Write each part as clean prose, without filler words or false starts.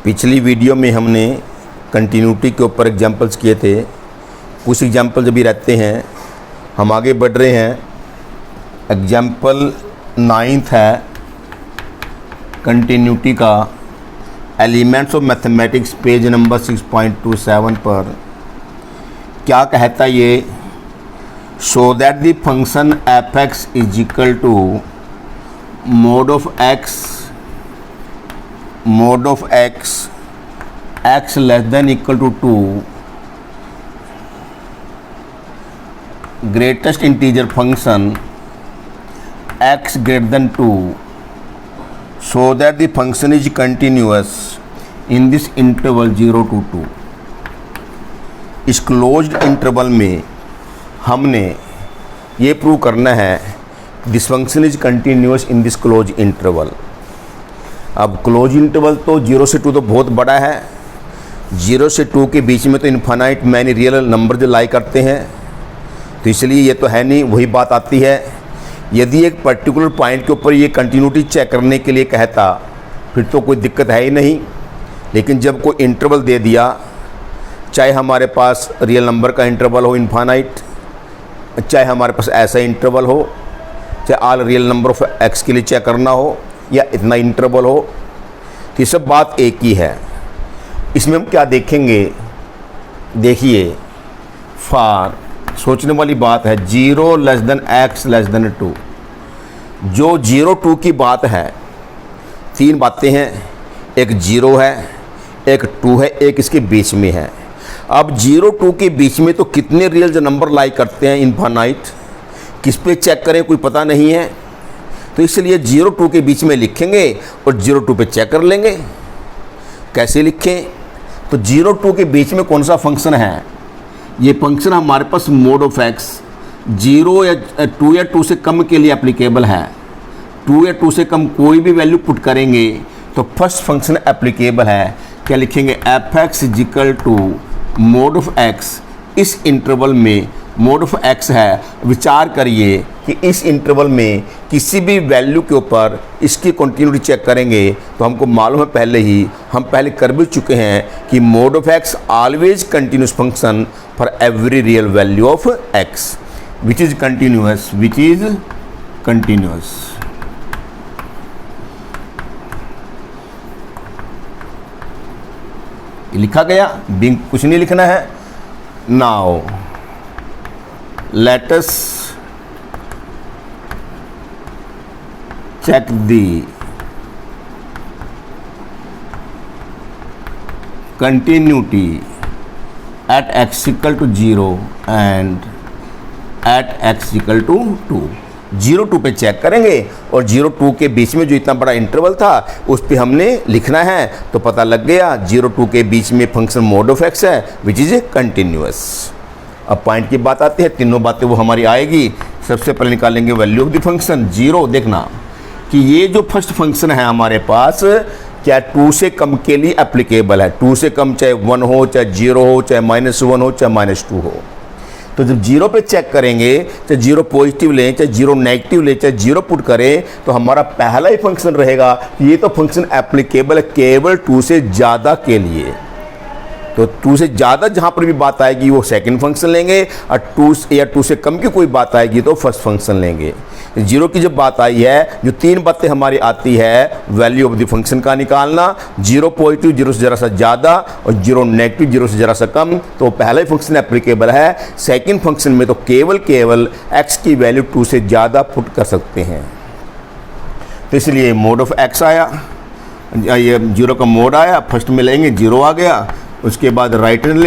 पिछली वीडियो में हमने कंटिन्यूटी के ऊपर एग्जांपल्स किए थे। कुछ एग्जांपल्स अभी रहते हैं, हम आगे बढ़ रहे हैं। एग्जांपल 9th है कंटिन्यूटी का, elements of mathematics, page number 6.27 पर क्या कहता है ये, show that the function f x is equal to mod of x less than equal to 2, greatest integer function x greater than 2, so that the function is continuous in this interval 0 to 2। इस closed interval में हमने ये prove करना है this function is continuous in this close interval. अब close interval तो 0 से 2 तो बहुत बड़ा है, 0 से 2 के बीच में तो इन्फानाइट मैनी रियल नंबर जो लाई करते हैं, तो इसलिए ये तो है नहीं। वही बात आती है, यदि एक पर्टिकुलर पॉइंट के ऊपर ये कंटिन्यूटी चेक करने के लिए कहता फिर तो कोई दिक्कत है ही नहीं। लेकिन जब कोई इंटरवल दे दिया, चाहे हमारे पास रियल नंबर का इंटरवल हो इन्फानाइट, चाहे हमारे पास ऐसा इंटरवल हो, चाहे all real number of x के लिए चेक करना हो या इतना इंटरवल हो, तो ये सब बात एक ही है। इसमें हम क्या देखेंगे, देखिए फॉर सोचने वाली बात है 0 less than x less than 2। जो 0 2 की बात है, तीन बातें हैं, एक 0 है, एक 2 है, एक इसके बीच में है। अब 0 2 के बीच में तो कितने रियल जो नंबर लाई करते हैं इन्फानाइट, किस पे चेक करें कोई पता नहीं है, तो इसलिए 0 2 के बीच में लिखेंगे और 0 2 पे चेक कर लेंगे। कैसे लिखें, तो 0 2 के बीच में कौन सा फंक्शन है, ये फंक्शन हमारे पास मोड ऑफ एक्स 0 या 2 या 2 से कम के लिए एप्लीकेबल है। 2 या 2 से कम कोई भी वैल्यू पुट करेंगे तो फर्स्ट फंक्शन एप्लीकेबल है। क्या लिखेंगे, f x is equal to mod of x. इस इंटरवल में मोड ऑफ एक्स है, विचार करिए कि इस इंटरवल में किसी भी वैल्यू के ऊपर इसकी कंटिन्यूटी चेक करेंगे तो हमको मालूम है पहले ही, हम पहले कर भी चुके हैं कि mode of x always continuous function for every real value of x which is continuous. लिखा गया, बिंग कुछ नहीं लिखना है। Now let us check the continuity at x equal to 0 and at x equal to 2। 0 2 पे check करेंगे और 0 2 के बीच में जो इतना बड़ा इंटरवल था उस पे हमने लिखना है, तो पता लग गया 0 2 के बीच में फंक्शन मोड ऑफ एक्स है विच इज कंटिन्यूअस। अब पॉइंट की बात आती है, तीनों बातें वो हमारी आएगी। सबसे पहले निकालेंगे वैल्यू ऑफ द फंक्शन 0। देखना कि ये जो फर्स्ट फंक्शन है हमारे पास क्या 2 से कम के लिए एप्लीकेबल है। 2 से कम चाहे 1 हो, चाहे 0 हो, चाहे -1 हो, चाहे -2 हो। तो जब 0 पे चेक करेंगे, चाहे 0 पॉजिटिव लें, चाहे 0 नेगेटिव लें, चाहे 0 पुट करें, तो हमारा पहला ही फंक्शन रहेगा ये तो फंक्शन एप्लीकेबल है केवल 2 से ज़्यादा के लिए। तो 2 से ज़्यादा जहाँ पर भी बात आएगी वो सेकंड फंक्शन लेंगे, और 2 से कम की कोई बात आएगी तो फर्स्ट फंक्शन लेंगे। 0 की जब बात आई है, जो तीन बातें हमारी आती है, वैल्यू ऑफ द फंक्शन का निकालना, 0 पॉजिटिव 0 से ज़रा सा ज़्यादा और 0 नेगेटिव 0 से ज़रा सा कम, तो पहला ही फंक्शन एप्लीकेबल है। सेकेंड फंक्शन में तो केवल x की वैल्यू 2 से ज़्यादा पुट कर सकते हैं। तो इसलिए मोड ऑफ x आया, ये 0 का मोड आया, फर्स्ट में लेंगे 0 आ गया। उसके बाद right hand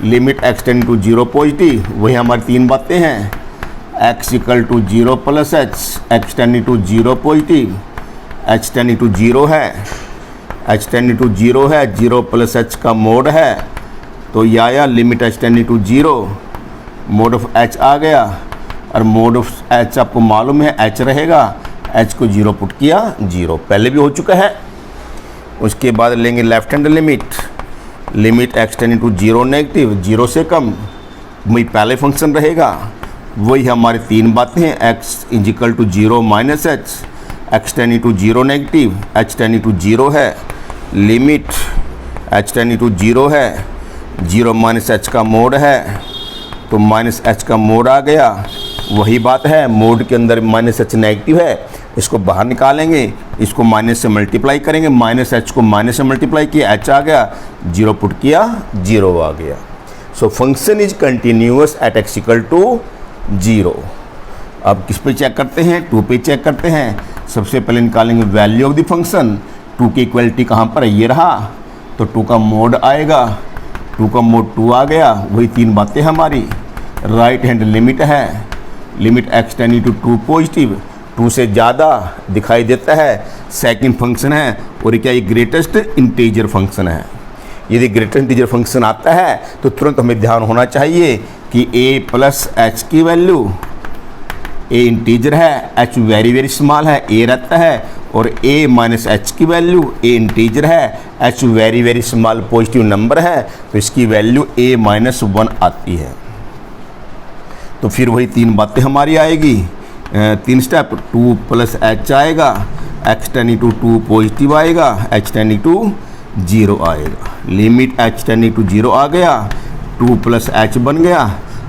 limit x tend to 0 positive, वही हमारी तीन बातें हैं, x equal to 0 plus x tend to 0 positive, h tend to 0 है, h टेंड टू 0 है, 0 प्लस h का मोड है, तो ये आया limit h tend to 0, mod of h आ गया। और मोड ऑफ h आपको मालूम है h रहेगा, h को 0 पुट किया 0, पहले भी हो चुका है। उसके बाद लेंगे left hand limit x tend to 0 negative, 0 से कम, वही पहले फंक्शन रहेगा। वही हमारी तीन बातें हैं, x is equal to 0 minus h, x tend to 0 negative, h tend to 0 है, लिमिट h टेंडिंग टू 0 है, 0 माइनस h का मोड है, तो माइनस h का मोड आ गया। वही बात है, मोड के अंदर माइनस h नेगेटिव है, इसको बाहर निकालेंगे, इसको माइनस से मल्टीप्लाई करेंगे, माइनस h को माइनस से मल्टीप्लाई किया, h आ गया, 0 पुट किया, 0 आ गया। So function is continuous at x equal to 0। अब किस पे चेक करते हैं? 2 पे चेक करते हैं। सबसे पहले निकालेंगे वैल्यू ऑफ द फंक्शन। 2 की इक्वलिटी कहाँ पर है? ये रहा, तो 2 का मोड आएगा, 2 का मोड 2 आ गया। वही 3 बातें हमारी। राइट हैंड लिमिट है, limit x tending to 2 positive, 2 से ज़्यादा दिखाई देता है, सेकंड फंक्शन है, और क्या ये ग्रेटेस्ट इंटीजर फंक्शन है। यदि ग्रेटेस्ट इंटीजर फंक्शन आता है तो तुरंत हमें ध्यान होना चाहिए कि a प्लस एच की वैल्यू, a इंटीजर है, h वेरी स्मॉल है, a रहता है, और a माइनस एच की वैल्यू, a इंटीजर है, h very small positive number है, तो इसकी वैल्यू a माइनस 1 आती है। तो फिर वही 3 बातें हमारी आएगी, 3 स्टेप। 2 प्लस एच आएगा, x टेंडिंग टू 2 पॉजिटिव आएगा, h टेंडिंग टू 0 आएगा। लिमिट h टेंडिंग टू 0 आ गया, 2 प्लस एच बन गया,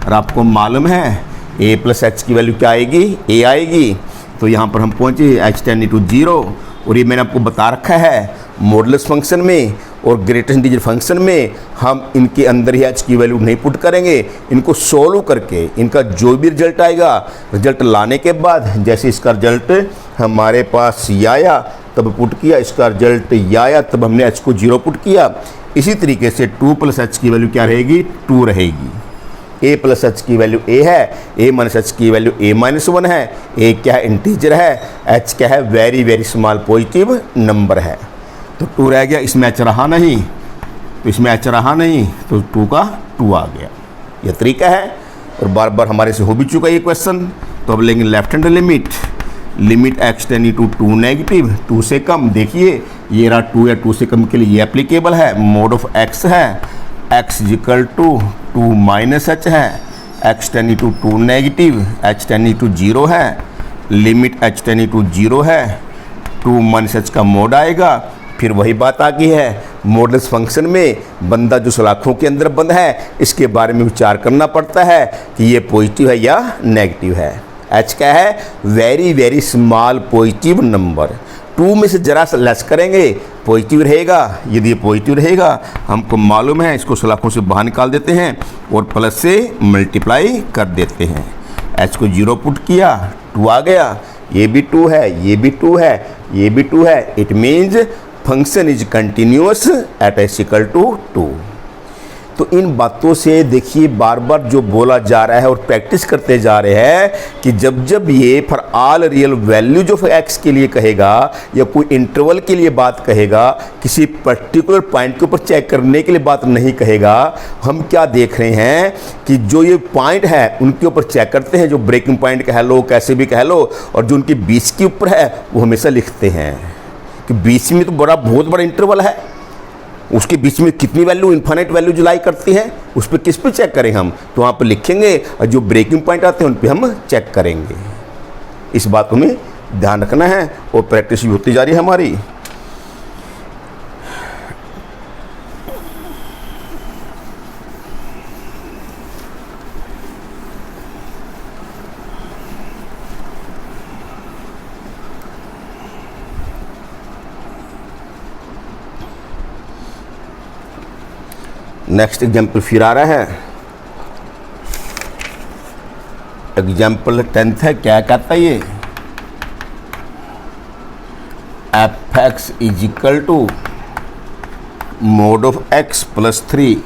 और आपको मालूम है a प्लस एच की वैल्यू क्या आएगी? a आएगी। तो यहाँ पर हम पहुँचे h टेंडिंग टू 0, और ये मैंने आपको बता रखा है मॉडुलस फंक्शन में और ग्रेटेस्ट इंटीजर फंक्शन में हम इनके अंदर ही h की वैल्यू नहीं पुट करेंगे, इनको सोल्व करके इनका जो भी रिजल्ट आएगा, रिजल्ट लाने के बाद जैसे इसका रिजल्ट हमारे पास ये आया तब पुट किया, इसका रिजल्ट ये आया तब हमने h को 0 पुट किया। इसी तरीके से 2 प्लस एच की वैल्यू क्या रहेगी? 2 रहेगी। a प्लस एच की वैल्यू a है, a माइनस एच की वैल्यू a माइनस 1 है, a क्या है? इंटीजर है, h क्या है? वेरी स्मॉल पॉजिटिव नंबर है। तो 2 रह गया, इसमें h रहा नहीं, तो इसमें h रहा नहीं, तो 2 का 2 आ गया। यह तरीका है, और बार बार हमारे से हो भी चुका ये क्वेश्चन। तो अब लेंगे left hand limit, limit x tending to 2 negative, 2 से कम। देखिए ये रहा 2 या 2 से कम के लिए ये एप्लीकेबल है। मोड ऑफ x है, x equal to 2 minus h है, x tending to 2 negative, h tending to 0 है, लिमिट h टेंडिंग टू 0 है, 2 माइनस h का मोड आएगा। फिर वही बात आ गई है, मॉडुलस फंक्शन में बंदा जो सलाखों के अंदर बंद है, इसके बारे में विचार करना पड़ता है कि ये पॉजिटिव है या नेगेटिव है। h क्या है? Very small positive number. 2 में से ज़रा सा लेस करेंगे, पॉजिटिव रहेगा। यदि ये पॉजिटिव रहेगा, हमको मालूम है, इसको सलाखों से बाहर निकाल देते हैं और प्लस से मल्टीप्लाई कर देते हैं। h को 0 पुट किया, 2 आ गया, ये भी 2 है, ये भी 2 है, ये भी 2 है। It means function is continuous at h equal to 2। तो इन बातों से देखिए बार बार जो बोला जा रहा है और प्रैक्टिस करते जा रहे हैं कि जब जब ये for all real values of x के लिए कहेगा या कोई इंटरवल के लिए बात कहेगा, किसी पर्टिकुलर पॉइंट के ऊपर चेक करने के लिए बात नहीं कहेगा। हम क्या देख रहे हैं कि जो ये पॉइंट है उनके ऊपर चेक करते हैं, जो ब्रेकिंग पॉइंट कह लो, कैसे भी कह लो, और जो उनके बीच के ऊपर है वो हमेशा लिखते हैं कि बीच में तो बहुत बड़ा इंटरवल है, उसके बीच में कितनी वैल्यू, इन्फिनिट वैल्यू जो लाई करती है, उस पर किस पे चेक करें हम? तो वहाँ पर लिखेंगे, और जो ब्रेकिंग पॉइंट आते हैं उन पे हम चेक करेंगे। इस बात को हमें ध्यान रखना है, और प्रैक्टिस भी होती जा रही है हमारी। नेक्स्ट एग्जाम्पल फिर आ रहा है, एग्जाम्पल 10th है। क्या कहता है ये? F x is equal to mod of x plus 3,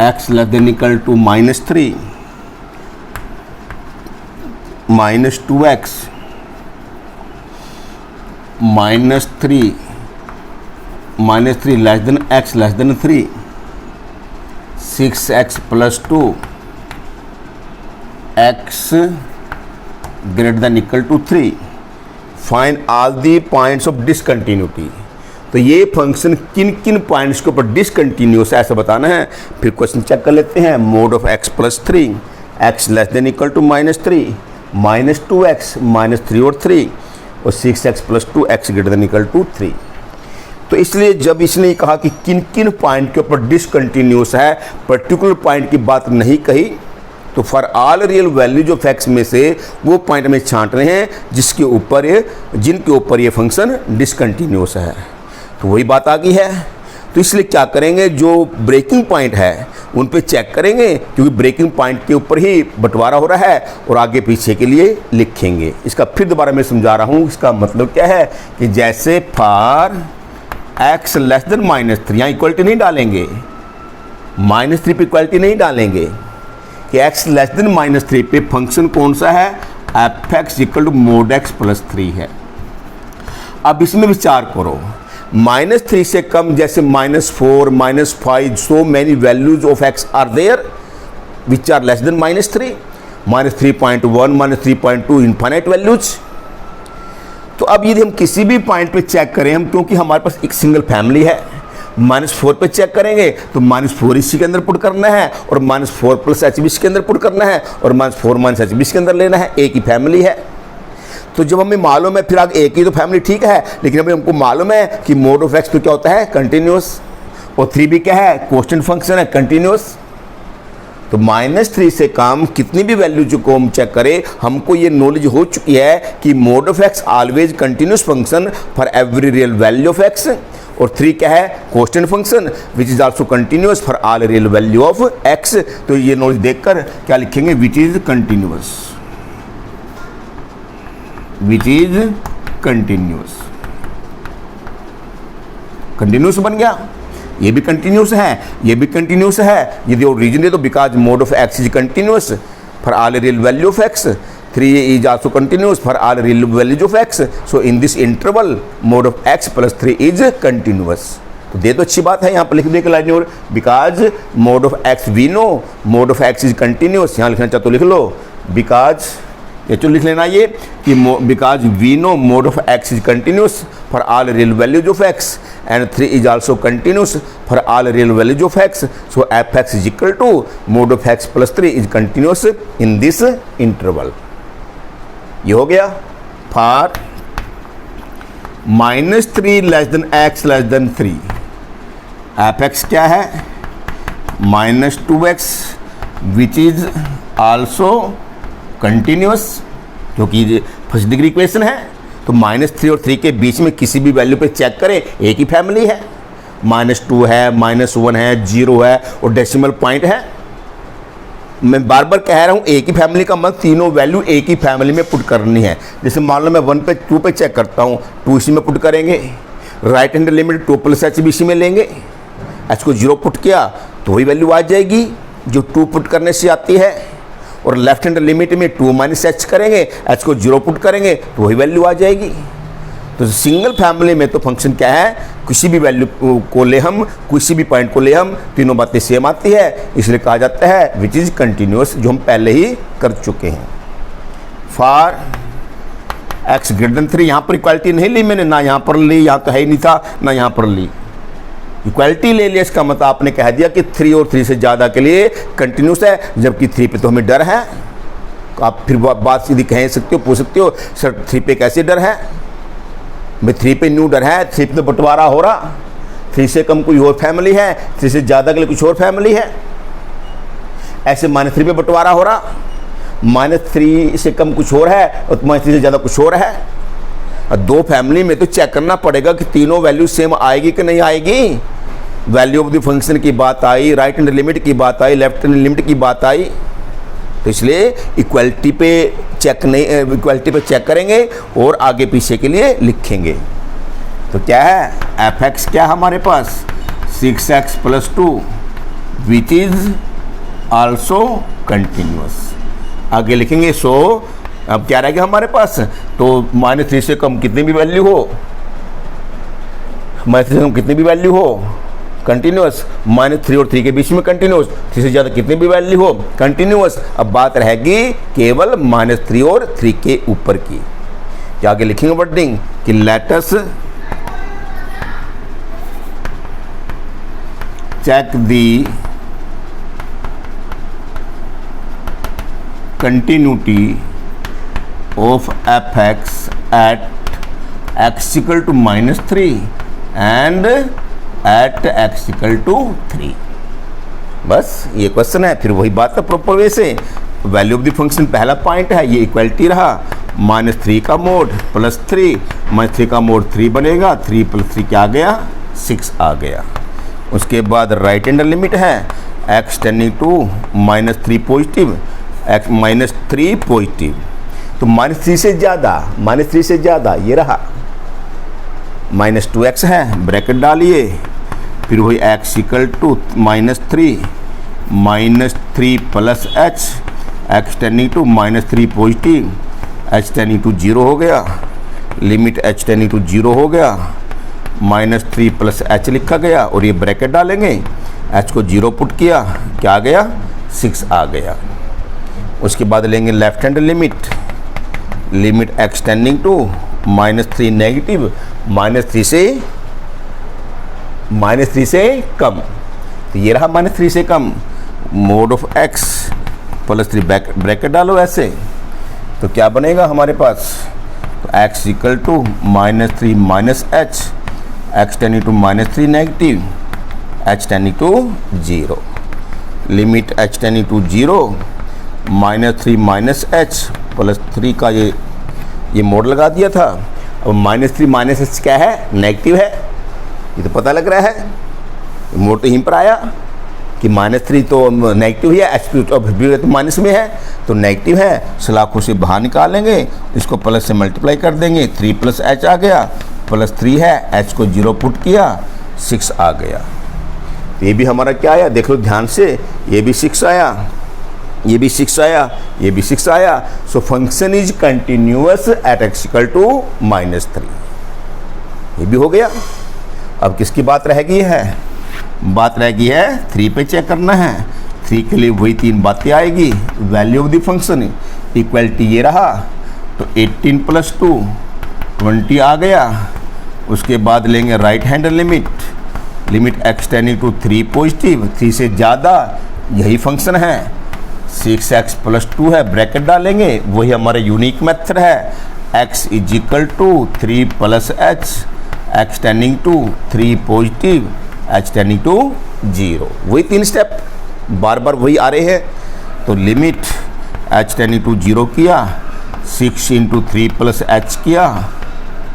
x less than equal to -3, -2x, -3 less than x less than 3, 6x plus 2, x greater than equal to 3। Find all the points of discontinuity. तो ये function किन किन points के ऊपर discontinuous है ऐसा बताना है। फिर क्वेश्चन चेक कर लेते हैं। Mod of x plus 3, x less than equal to -3, -2x, -3 और 3, और 6x plus 2, x greater than equal to 3। तो इसलिए जब इसने कहा कि किन किन पॉइंट के ऊपर डिसकंटिन्यूस है, पर्टिकुलर पॉइंट की बात नहीं कही, तो for all real values of x में से वो पॉइंट में छांट रहे हैं जिनके ऊपर ये फंक्शन डिसकंटिन्यूस है। तो वही बात आ गई है। तो इसलिए क्या करेंगे, जो ब्रेकिंग पॉइंट है उन पे चेक करेंगे, क्योंकि ब्रेकिंग पॉइंट के ऊपर ही बंटवारा हो रहा है, और आगे पीछे के लिए लिखेंगे। इसका फिर दोबारा मैं समझा रहा हूँ। इसका मतलब क्या है कि जैसे फॉर x लेस देन -3, यहाँ इक्वलिटी नहीं डालेंगे, -3 पे इक्वलिटी नहीं डालेंगे कि x लेस देन -3 पे फंक्शन कौन सा है, f(x) equal to mod x plus 3 है। अब इसमें विचार करो, -3 से कम जैसे -4, -5, so many values of x are there which are less than -3, -3.1, -3.2 infinite values. तो अब यदि हम किसी भी पॉइंट पे चेक करें, हम क्योंकि हमारे पास एक सिंगल फैमिली है, -4 पे चेक करेंगे तो -4 इसी के अंदर पुट करना है, और -4 प्लस h भी इसके अंदर पुट करना है, और -4 - h भी इसके अंदर लेना है। एक ही फैमिली है। तो जब हमें मालूम है, फिर आगे एक ही तो फैमिली ठीक है, लेकिन अभी हमको मालूम है कि मोड ऑफ एक्स तो क्या होता है, कंटिन्यूस, और 3 भी क्या है, कांस्टेंट फंक्शन है, कंटिन्यूस। तो -3 से कम कितनी भी वैल्यू जो को हम चेक करें, हमको ये नॉलेज हो चुकी है कि mode of x always continuous function for every real value of x, और 3 क्या है, constant function which is also continuous for all real value of x. तो ये नॉलेज देखकर क्या लिखेंगे, विच is continuous, which is continuous. Continuous बन गया, ये भी कंटिन्यूस है, ये भी कंटिन्यूस है। यदि और रीजन दे तो because mod of x is continuous for all real value of x, 3 is also continuous for all real values of x, so in this interval mode of x plus 3 is continuous. तो दे तो अच्छी बात है, यहाँ पर लिख दे के line, और because mod of x we know mod of x is continuous, यहाँ लिखना चाहते तो लिख लो, बिकॉज ये तो लिख लेना ये कि because we know mod of x is continuous for all real values of x, and 3 is also continuous for all real values of x, so f(x) is equal to mod of x plus 3 is continuous in this interval. ये हो गया for -3 less than x less than 3, f(x) क्या है, -2x which is also continuous, क्योंकि first degree equation है। तो -3 और 3 के बीच में किसी भी वैल्यू पे चेक करें, एक ही फैमिली है, -2 है, -1 है, 0 है, और डेसिमल पॉइंट है। मैं बार बार कह रहा हूँ, एक ही फैमिली का मतलब तीनों वैल्यू एक ही फैमिली में पुट करनी है। जैसे मान लो मैं 1 पे 2 पे चेक करता हूँ, 2 इसी में पुट करेंगे, right hand limit 2 plus h भी इसी में लेंगे, h को 0 पुट किया तो वही वैल्यू आ जाएगी जो 2 पुट करने से आती है, और लेफ्ट हैंड लिमिट में 2 - h करेंगे, h को 0 पुट करेंगे तो वही वैल्यू आ जाएगी। तो सिंगल फैमिली में तो फंक्शन क्या है, किसी भी वैल्यू को ले हम, किसी भी पॉइंट को ले हम, तीनों बातें सेम आती है, इसलिए कहा जाता है विच इज कंटिन्यूस, जो हम पहले ही कर चुके हैं। फॉर x ग्रेटर देन 3, यहाँ पर इक्वालिटी नहीं ली मैंने, ना यहाँ पर ली, यहाँ तो है ही नहीं था, ना यहाँ पर ली, इक्वालिटी ले लिया। इसका मतलब आपने कह दिया कि 3 और 3 से ज़्यादा के लिए कंटिन्यूस है, जबकि 3 पे तो हमें डर है। आप फिर बात सीधी कह सकते हो, पूछ सकते हो, सर 3 पे कैसे डर है, भाई 3 पे न्यू डर है, 3 पे तो बंटवारा हो रहा, 3 से कम कोई और फैमिली है, 3 से ज़्यादा के लिए कुछ और फैमिली है, ऐसे -3 पे बंटवारा हो रहा, -3 से कम कुछ और है और -3 से ज़्यादा कुछ और है। और 2 फैमिली में तो चेक करना पड़ेगा कि तीनों वैल्यू सेम आएगी कि नहीं आएगी। वैल्यू ऑफ द फंक्शन की बात आई, राइट हैंड लिमिट की बात आई, लेफ्ट हैंड लिमिट की बात आई, तो इसलिए इक्वलिटी पे चेक करेंगे और आगे पीछे के लिए लिखेंगे। तो क्या है, f(x) क्या हमारे पास 6x plus 2 which is also continuous. आगे लिखेंगे, सो अब क्या रहेगा हमारे पास, तो -3 से कम कितनी भी वैल्यू हो, -3 से कम कितनी भी वैल्यू हो कंटिन्यूस, -3 और 3 के बीच में कंटिन्यूस, 3 से ज़्यादा कितनी भी वैल्यू हो कंटिन्यूस। अब बात रहेगी केवल -3 और 3 के ऊपर की। क्या आगे लिखेंगे वर्डिंग कि let us check the continuity of f(x) at x equal to -3 and at x equal to 3। बस ये क्वेश्चन है। फिर वही बात है प्रॉपर वे से, वैल्यू ऑफ द फंक्शन पहला पॉइंट है, ये इक्वलिटी रहा, -3 का मोड प्लस 3, -3 का मोड 3 बनेगा, 3 + 3 क्या आ गया, 6 आ गया। उसके बाद राइट हैंड लिमिट है x tending to -3 positive, -3 positive, तो -3 से ज़्यादा ये रहा, -2x है, ब्रैकेट डालिए, फिर वही x equal to -3 plus h, x tending to -3 positive, h tending to 0 हो गया, लिमिट h टेंडिंग टू 0 हो गया, -3 प्लस h लिखा गया, और ये ब्रैकेट डालेंगे, h को 0 पुट किया, क्या आ गया, 6 आ गया। उसके बाद लेंगे left hand limit x tending to -3 negative, -3 से कम, तो ये रहा -3 से कम, mod of x plus 3 bracket डालो ऐसे, तो क्या बनेगा हमारे पास, तो x equal to -3 minus h, x tending to -3 negative, h tending to 0, limit h tending to 0, -3 minus h plus 3 का ये मोड लगा दिया था। अब -3 माइनस h क्या है, नेगेटिव है, ये तो पता लग रहा है, मोड तो यहीं पर आया कि -3 तो नेगेटिव है, h तो माइनस में है तो नेगेटिव है, सलाखों से बाहर निकालेंगे, इसको प्लस से मल्टीप्लाई कर देंगे, 3 + h आ गया, प्लस 3 है, h को 0 पुट किया, 6 आ गया। तो ये भी हमारा क्या आया, देख लो ध्यान से, ये भी 6 आया, ये भी 6 आया, ये भी 6 आया। So function is continuous at x equal to -3, ये भी हो गया। अब किसकी बात रह गई है, बात रह गई है 3 पे चेक करना है। 3 के लिए वही 3 बातें आएगी, value of the function equality ये रहा, तो 18 + 2 20 आ गया। उसके बाद लेंगे right hand limit x tending to 3 positive, 3 से ज़्यादा, यही फंक्शन है, 6x + 2 है, ब्रैकेट डालेंगे, वही हमारा यूनिक मेथड है, x is equal to 3 + h, x tending to 3 positive, h tending to 0, वही 3 स्टेप बार बार वही आ रहे हैं। तो लिमिट h टेंडिंग टू 0 किया, 6 × 3 + h किया,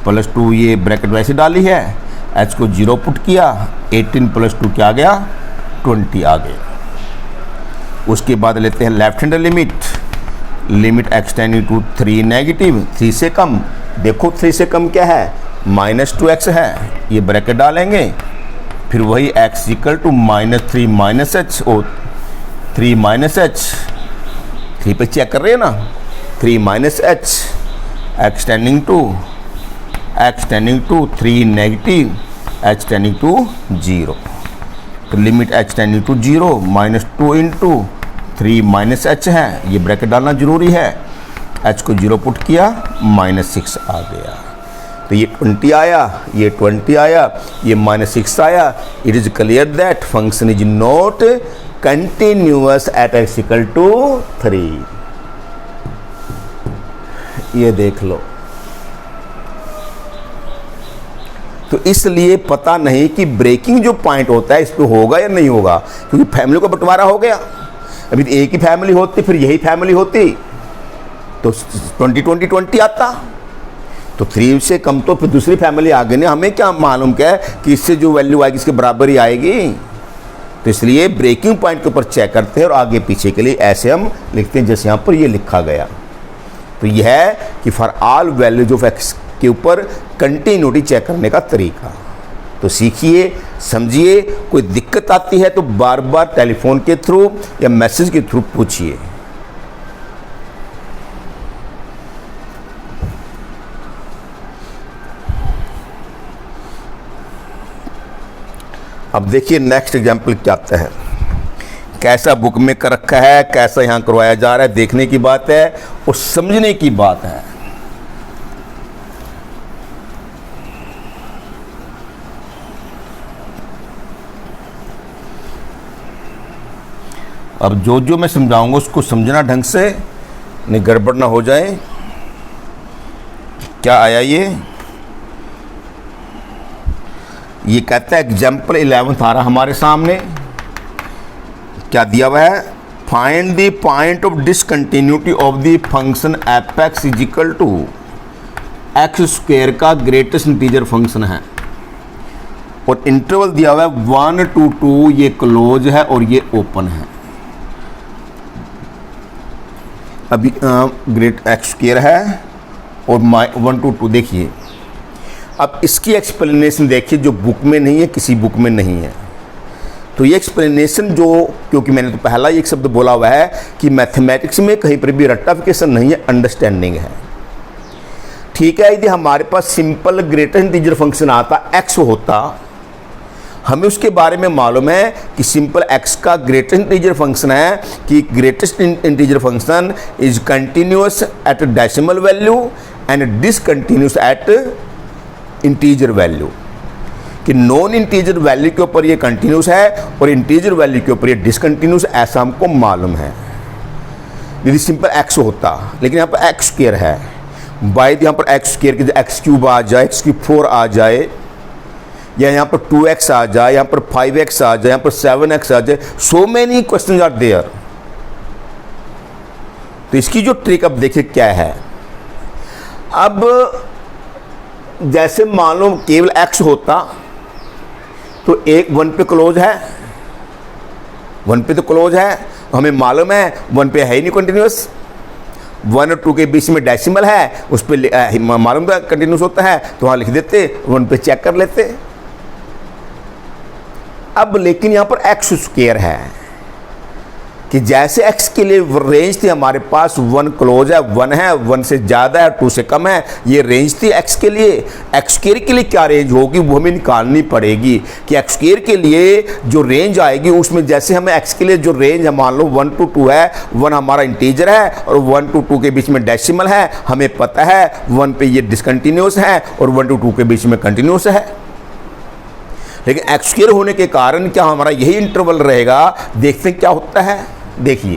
प्लस 2 ये ब्रैकेट वैसे डाली है, h को 0 पुट किया, 18 + 2 क्या आ गया, 20 आ गया। उसके बाद लेते हैं left hand limit x tending to 3 negative, 3 से कम, देखो 3 से कम क्या है, -2x है, ये ब्रैकेट डालेंगे, फिर वही x equal to -3 minus h, ओ 3 माइनस h, 3 पे चेक कर रहे हैं ना, 3 minus h, x tending to 3 negative, h tending to 0, तो limit h tending to 0, -2 × 3 minus h है, ये ब्रैकेट डालना जरूरी है, h को 0 पुट किया, -6 आ गया। तो ये 20 आया, ये 20 आया, ये -6 आया। It is clear that function is not continuous at x equal to 3। ये देख लो, तो इसलिए पता नहीं कि ब्रेकिंग जो पॉइंट होता है इस पे होगा या नहीं होगा, क्योंकि फैमिली का बंटवारा हो गया। अभी तो एक ही फैमिली होती, फिर यही फैमिली होती तो 20 आता, तो 3 से कम तो फिर दूसरी फैमिली आ गई ना, हमें क्या मालूम क्या है कि इससे जो वैल्यू आएगी इसके बराबर ही आएगी। तो इसलिए ब्रेकिंग पॉइंट के ऊपर चेक करते हैं और आगे पीछे के लिए ऐसे हम लिखते हैं जैसे यहाँ पर ये लिखा गया। तो यह है कि for all values of x के ऊपर कंटिन्यूटी चेक करने का तरीका। तो सीखिए, समझिए, कोई दिक्कत आती है तो बार बार टेलीफोन के थ्रू या मैसेज के थ्रू पूछिए। अब देखिए नेक्स्ट एग्जाम्पल क्या आता है, कैसा बुक में कर रखा है, कैसा यहाँ करवाया जा रहा है, देखने की बात है और समझने की बात है। अब जो जो मैं समझाऊंगा उसको समझना ढंग से, नहीं गड़बड़ ना हो जाए। क्या आया ये, ये कहता है एग्जाम्पल 11 आ रहा हमारे सामने, क्या दिया हुआ है, find the point of discontinuity of the function f x is equal to x square का ग्रेटेस्ट इंटीजर फंक्शन है और इंटरवल दिया हुआ है 1 to 2, ये क्लोज है और ये ओपन है। अभी ग्रेट एक्स स्क्वायर है और 1 to 2 देखिए। अब इसकी एक्सप्लेनेशन देखिए जो बुक में नहीं है, किसी बुक में नहीं है। तो ये एक्सप्लेनेशन जो, क्योंकि मैंने तो पहला ही एक शब्द बोला हुआ है कि मैथमेटिक्स में कहीं पर भी रट्टाफिकेशन नहीं है, अंडरस्टैंडिंग है। ठीक है, यदि हमारे पास सिंपल ग्रेटेस्ट इंटीजर फंक्शन आता, एक्स होता, हमें उसके बारे में मालूम है कि सिंपल एक्स का ग्रेटेस्ट इंटीजर फंक्शन है कि greatest integer function is continuous at decimal value and discontinuous at integer value, कि नॉन इंटीजर वैल्यू के ऊपर ये कंटिन्यूस है और इंटीजर वैल्यू के ऊपर ये डिसकंटिन्यूस, ऐसा हमको मालूम है यदि सिंपल एक्स होता। लेकिन यहाँ पर एक्स स्क्वायर है, बाय यहाँ पर एक्स स्क्वायर की एक्स क्यूब आ जाए, एक्स क्यूब 4 आ जाए, या यहाँ पर 2x आ जाए, यहाँ पर 5x आ जाए, यहाँ पर 7x आ जाए, so many questions are there. तो इसकी जो ट्रिक अब देखिए क्या है। अब जैसे मान लो केवल x होता तो एक 1 पे क्लोज है, 1 पे तो क्लोज है, हमें मालूम है 1 पे है ही नहीं कंटिन्यूस, 1 और 2 के बीच में डेसिमल है, उस पर मालूम था कंटिन्यूस होता है, तो वहाँ लिख देते, 1 पे चेक कर लेते। अब लेकिन यहाँ पर एक्स स्क्वायर है कि जैसे x के लिए रेंज थी हमारे पास 1 क्लोज है, 1 है, 1 से ज़्यादा है, 2 से कम है, ये रेंज थी x के लिए। एक्स स्क्वायर के लिए क्या रेंज होगी वो हमें निकालनी पड़ेगी कि एक्स स्क्वायर के लिए जो रेंज आएगी उसमें जैसे हमें x के लिए जो रेंज है, मान लो 1 to 2 है, 1 हमारा इंटीजर है और 1 to 2 के बीच में डेसिमल है, हमें पता है 1 पे ये डिसकंटिन्यूस है और 1 to 2 के बीच में कंटिन्यूस है। लेकिन एक्स स्क्वायर होने के कारण क्या हमारा यही इंटरवल रहेगा, देखते हैं क्या होता है। देखिए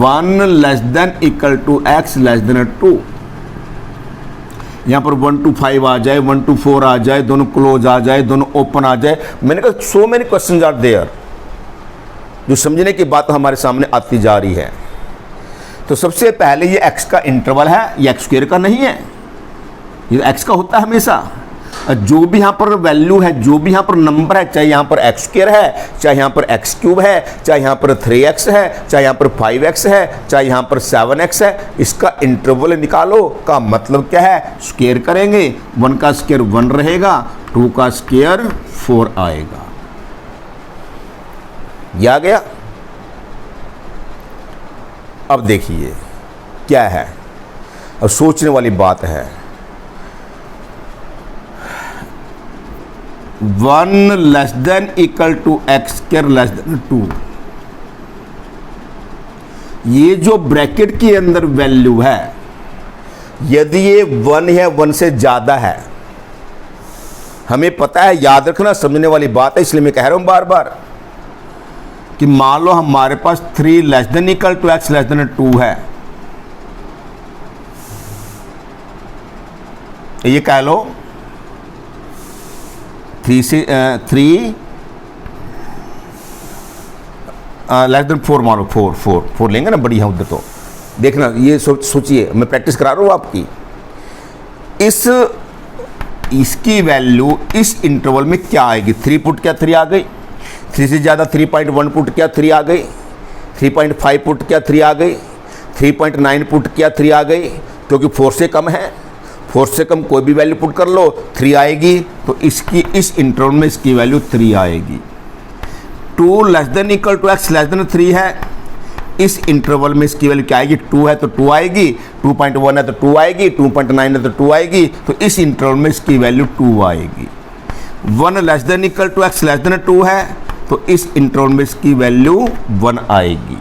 1 less than equal to x less than 2, यहाँ पर 1 to 5 आ जाए, 1 to 4 आ जाए, दोनों क्लोज आ जाए, दोनों ओपन आ जाए। मैंने कहा so many questions are there, जो समझने की बात हमारे सामने आती जा रही है। तो सबसे पहले ये एक्स का इंटरवल है, ये एक्स स्क्वायर का नहीं है, ये एक्स का होता है हमेशा। जो भी यहाँ पर वैल्यू है, जो भी यहाँ पर नंबर है, चाहे यहाँ पर एक्स स्क्वायर है, चाहे यहाँ पर एक्स क्यूब है, चाहे यहाँ पर 3x है, चाहे यहाँ पर 5x है, चाहे यहाँ पर 7x है, इसका इंटरवल निकालो। का मतलब क्या है, स्क्वायर करेंगे, 1 का स्क्वायर 1 रहेगा, 2 का स्क्वायर 4 आएगा। ये आ गया। अब देखिए क्या है, अब सोचने वाली बात है। 1 less than equal to x square less than 2, ये जो ब्रैकेट के अंदर वैल्यू है, यदि ये 1 है, 1 से ज़्यादा है, हमें पता है, याद रखना, समझने वाली बात है, इसलिए मैं कह रहा हूँ बार बार कि मान लो हमारे पास 3 less than equal to x less than 2 है, ये कह लो 3 लेस देन 4 मानो, 4 लेंगे ना, बड़ी है उधर। तो देखना, ये सोचिए, मैं प्रैक्टिस करा रहा हूँ आपकी। इसकी वैल्यू इस इंटरवल में क्या आएगी, 3 पुट क्या 3 आ गई, 3 से ज़्यादा 3.1 पुट क्या 3 आ गई, 3.5 पुट क्या 3 आ गई, 3.9 पुट क्या 3 आ गई, क्योंकि 4 से कम है, 4 से कम कोई भी वैल्यू पुट कर लो 3 आएगी। तो इसकी इस इंटरवल में इसकी वैल्यू 3 आएगी। 2 less than equal to x less than 3 है, इस इंटरवल में इसकी वैल्यू क्या आएगी, 2 है तो 2 आएगी, 2.1 है तो 2 आएगी, 2.9 है तो 2 आएगी, तो इस इंटरवल में इसकी वैल्यू 2 आएगी। 1 less than equal to x less than 2 है, तो इस इंटरवल में इसकी वैल्यू 1 आएगी।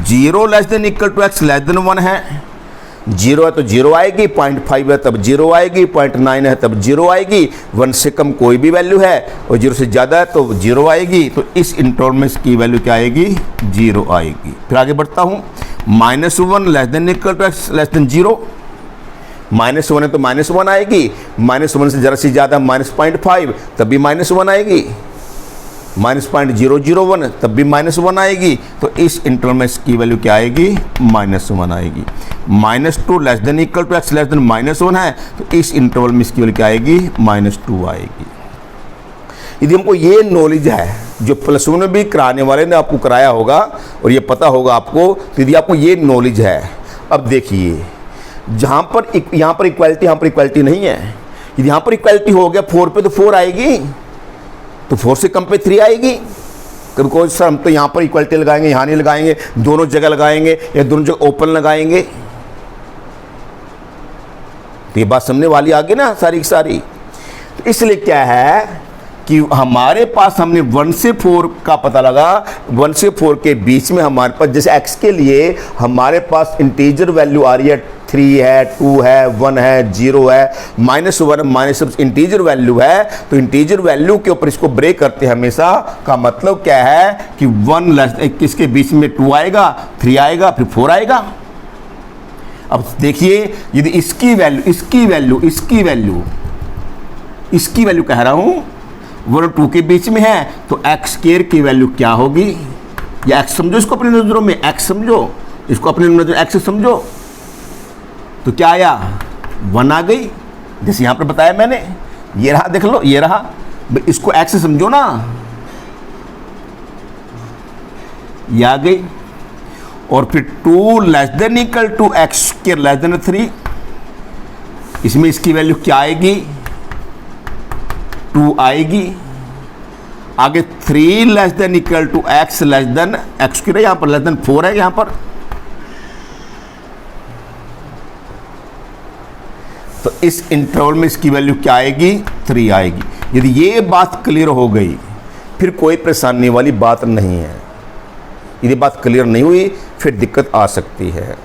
0 less than equal to x less than 1 है, 0 है तो 0 आएगी, 0.5 है तब 0 आएगी, 0.9 है तब 0 आएगी, 1 से कम कोई भी वैल्यू है और 0 से ज़्यादा है तो 0 आएगी। तो इस इंटरवल में इसकी वैल्यू क्या आएगी, 0 आएगी। फिर आगे बढ़ता हूँ, -1 less than equal to x less than 0, -1 है तो -1 आएगी, -1 से ज़रा सी ज़्यादा -0.5 तब भी -1 आएगी, -0.001 तब भी -1 आएगी। तो इस इंटरवल में इसकी वैल्यू क्या आएगी? -1 आएगी। -2 less than equal to x less than -1 है तो इस इंटरवल में इसकी वैल्यू क्या आएगी? -2 आएगी। यदि हमको ये नॉलेज है जो +1 में भी कराने वाले ने आपको कराया होगा और ये पता होगा आपको, तो यदि आपको ये नॉलेज है, अब देखिए जहाँ पर यहाँ पर इक्वालिटी, यहाँ पर इक्वालिटी नहीं है। यदि यहाँ पर इक्वालिटी हो गया 4 पे तो 4 आएगी, तो 4 से कम पे 3 आएगी। कभी कोई सर हम तो यहाँ पर इक्वालिटी लगाएंगे, यहाँ नहीं लगाएंगे, दोनों जगह लगाएंगे या दोनों जगह ओपन लगाएंगे, तो ये बात समझने वाली आ गई ना सारी की सारी। तो इसलिए क्या है कि हमारे पास हमने 1 से 4 का पता लगा, 1 से 4 के बीच में हमारे पास जैसे x के लिए हमारे पास इंटीजर वैल्यू आ रही है, 3 है, 2 है, 1 है, 0 है, -1 माइनस सब इंटीजर वैल्यू है। तो इंटीजर वैल्यू के ऊपर इसको ब्रेक करते हैं हमेशा। का मतलब क्या है कि 1 लेस किसके बीच में 2 आएगा, 3 आएगा, फिर 4 आएगा। अब देखिए यदि इसकी वैल्यू कह रहा हूं 1 और 2 के बीच में है तो x स्क्वायर की वैल्यू क्या होगी? या x समझो इसको अपनी नजरों में, x समझो इसको अपनी नजरों x समझो, तो क्या आया? 1 आ गई, जैसे यहां पर बताया मैंने, ये रहा, देख लो ये रहा, इसको x समझो ना, ये आ गई। और फिर 2 less than equal to x square less than 3, इसमें इसकी वैल्यू क्या आएगी? 2 आएगी। आगे 3 less than equal to x less than x square, यहां पर लेस देन 4 है, यहां पर तो इस इंटरवल में इसकी वैल्यू क्या आएगी? 3 आएगी। यदि ये बात क्लियर हो गई फिर कोई परेशानी वाली बात नहीं है। यदि बात क्लियर नहीं हुई फिर दिक्कत आ सकती है।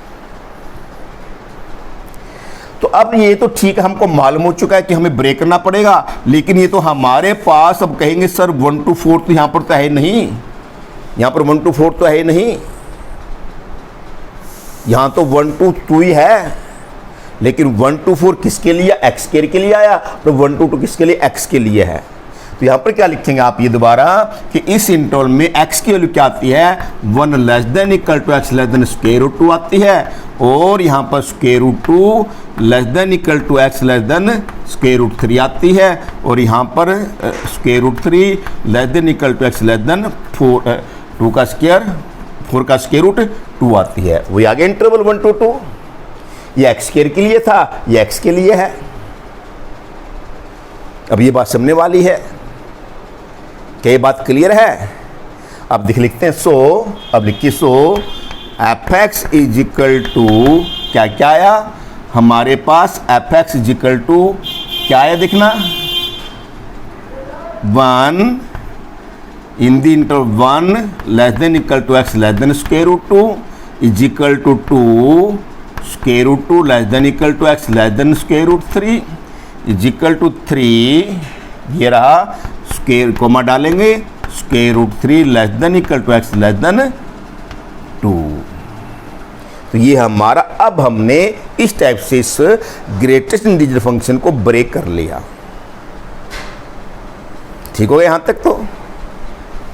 तो अब ये तो ठीक है, हमको मालूम हो चुका है कि हमें ब्रेक करना पड़ेगा, लेकिन ये तो हमारे पास अब कहेंगे सर 1 to 4 तो यहाँ पर तो है नहीं, यहाँ पर 1 to 4 तो है नहीं, यहाँ तो 1 to 2 ही है, लेकिन 1 to 4 किसके लिए? x स्क्वायर के लिए आया, तो 1 to 2 किसके लिए? x के लिए है। तो यहाँ पर क्या लिखेंगे आप ये दोबारा कि इस इंटरवल में x की वैल्यू क्या आती है? 1 less than equal to x less than square root 2 आती है, और यहाँ पर square root 2 less than equal to x less than square root 3 आती है, और यहाँ पर square root 3 less than equal to x less than 4 का स्क्वायर रूट 2 आती है। वही आगे इंटरवल 1 to 2, ये x स्क्वायर के लिए था, ये x के लिए है। अब ये बात समझने वाली है, क्या ये बात क्लियर है? अब लिखते हैं अब लिखिए fx इज इक्वल टू क्या क्या आया हमारे पास? fx इज इक्वल टू क्या आया देखना, 1 in the interval 1 less than equal to x less than square root 2 is equal to 2 square root 2 less than equal to x less than square root 3 is equal to 3, ये रहा square comma डालेंगे, square root 3 less than equal to x less than 2। तो ये हमारा, अब हमने इस type से इस ग्रेटेस्ट इंटीजर फंक्शन को ब्रेक कर लिया। ठीक हो गया यहां तक? तो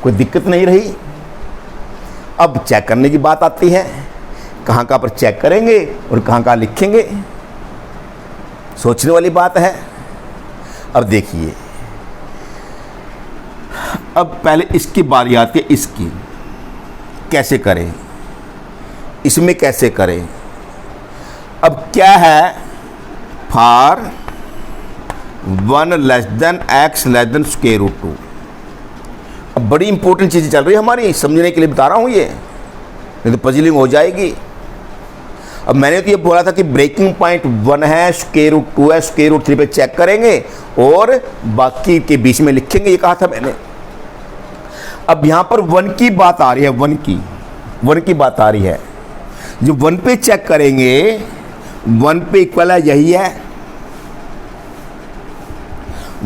कोई दिक्कत नहीं रही। अब चेक करने की बात आती है, कहां कहां पर चेक करेंगे और कहां कहां लिखेंगे, सोचने वाली बात है। अब देखिए, अब पहले इसकी बारी आती है, इसकी कैसे करें, इसमें कैसे करें। अब क्या है? For 1 less than x less than square root 2। अब बड़ी इंपॉर्टेंट चीज़ें चल रही है हमारी, समझने के लिए बता रहा हूँ, ये नहीं तो पजलिंग हो जाएगी। अब मैंने तो ये बोला था कि ब्रेकिंग पॉइंट 1 है, स्क्वायर रूट 2 है, स्क्वायर रूट 3 पे चेक करेंगे और बाकी के बीच में लिखेंगे, ये कहा था मैंने। अब यहाँ पर 1 की बात आ रही है, 1 की बात आ रही है। जो 1 पे चेक करेंगे, 1 पे इक्वल है, यही है,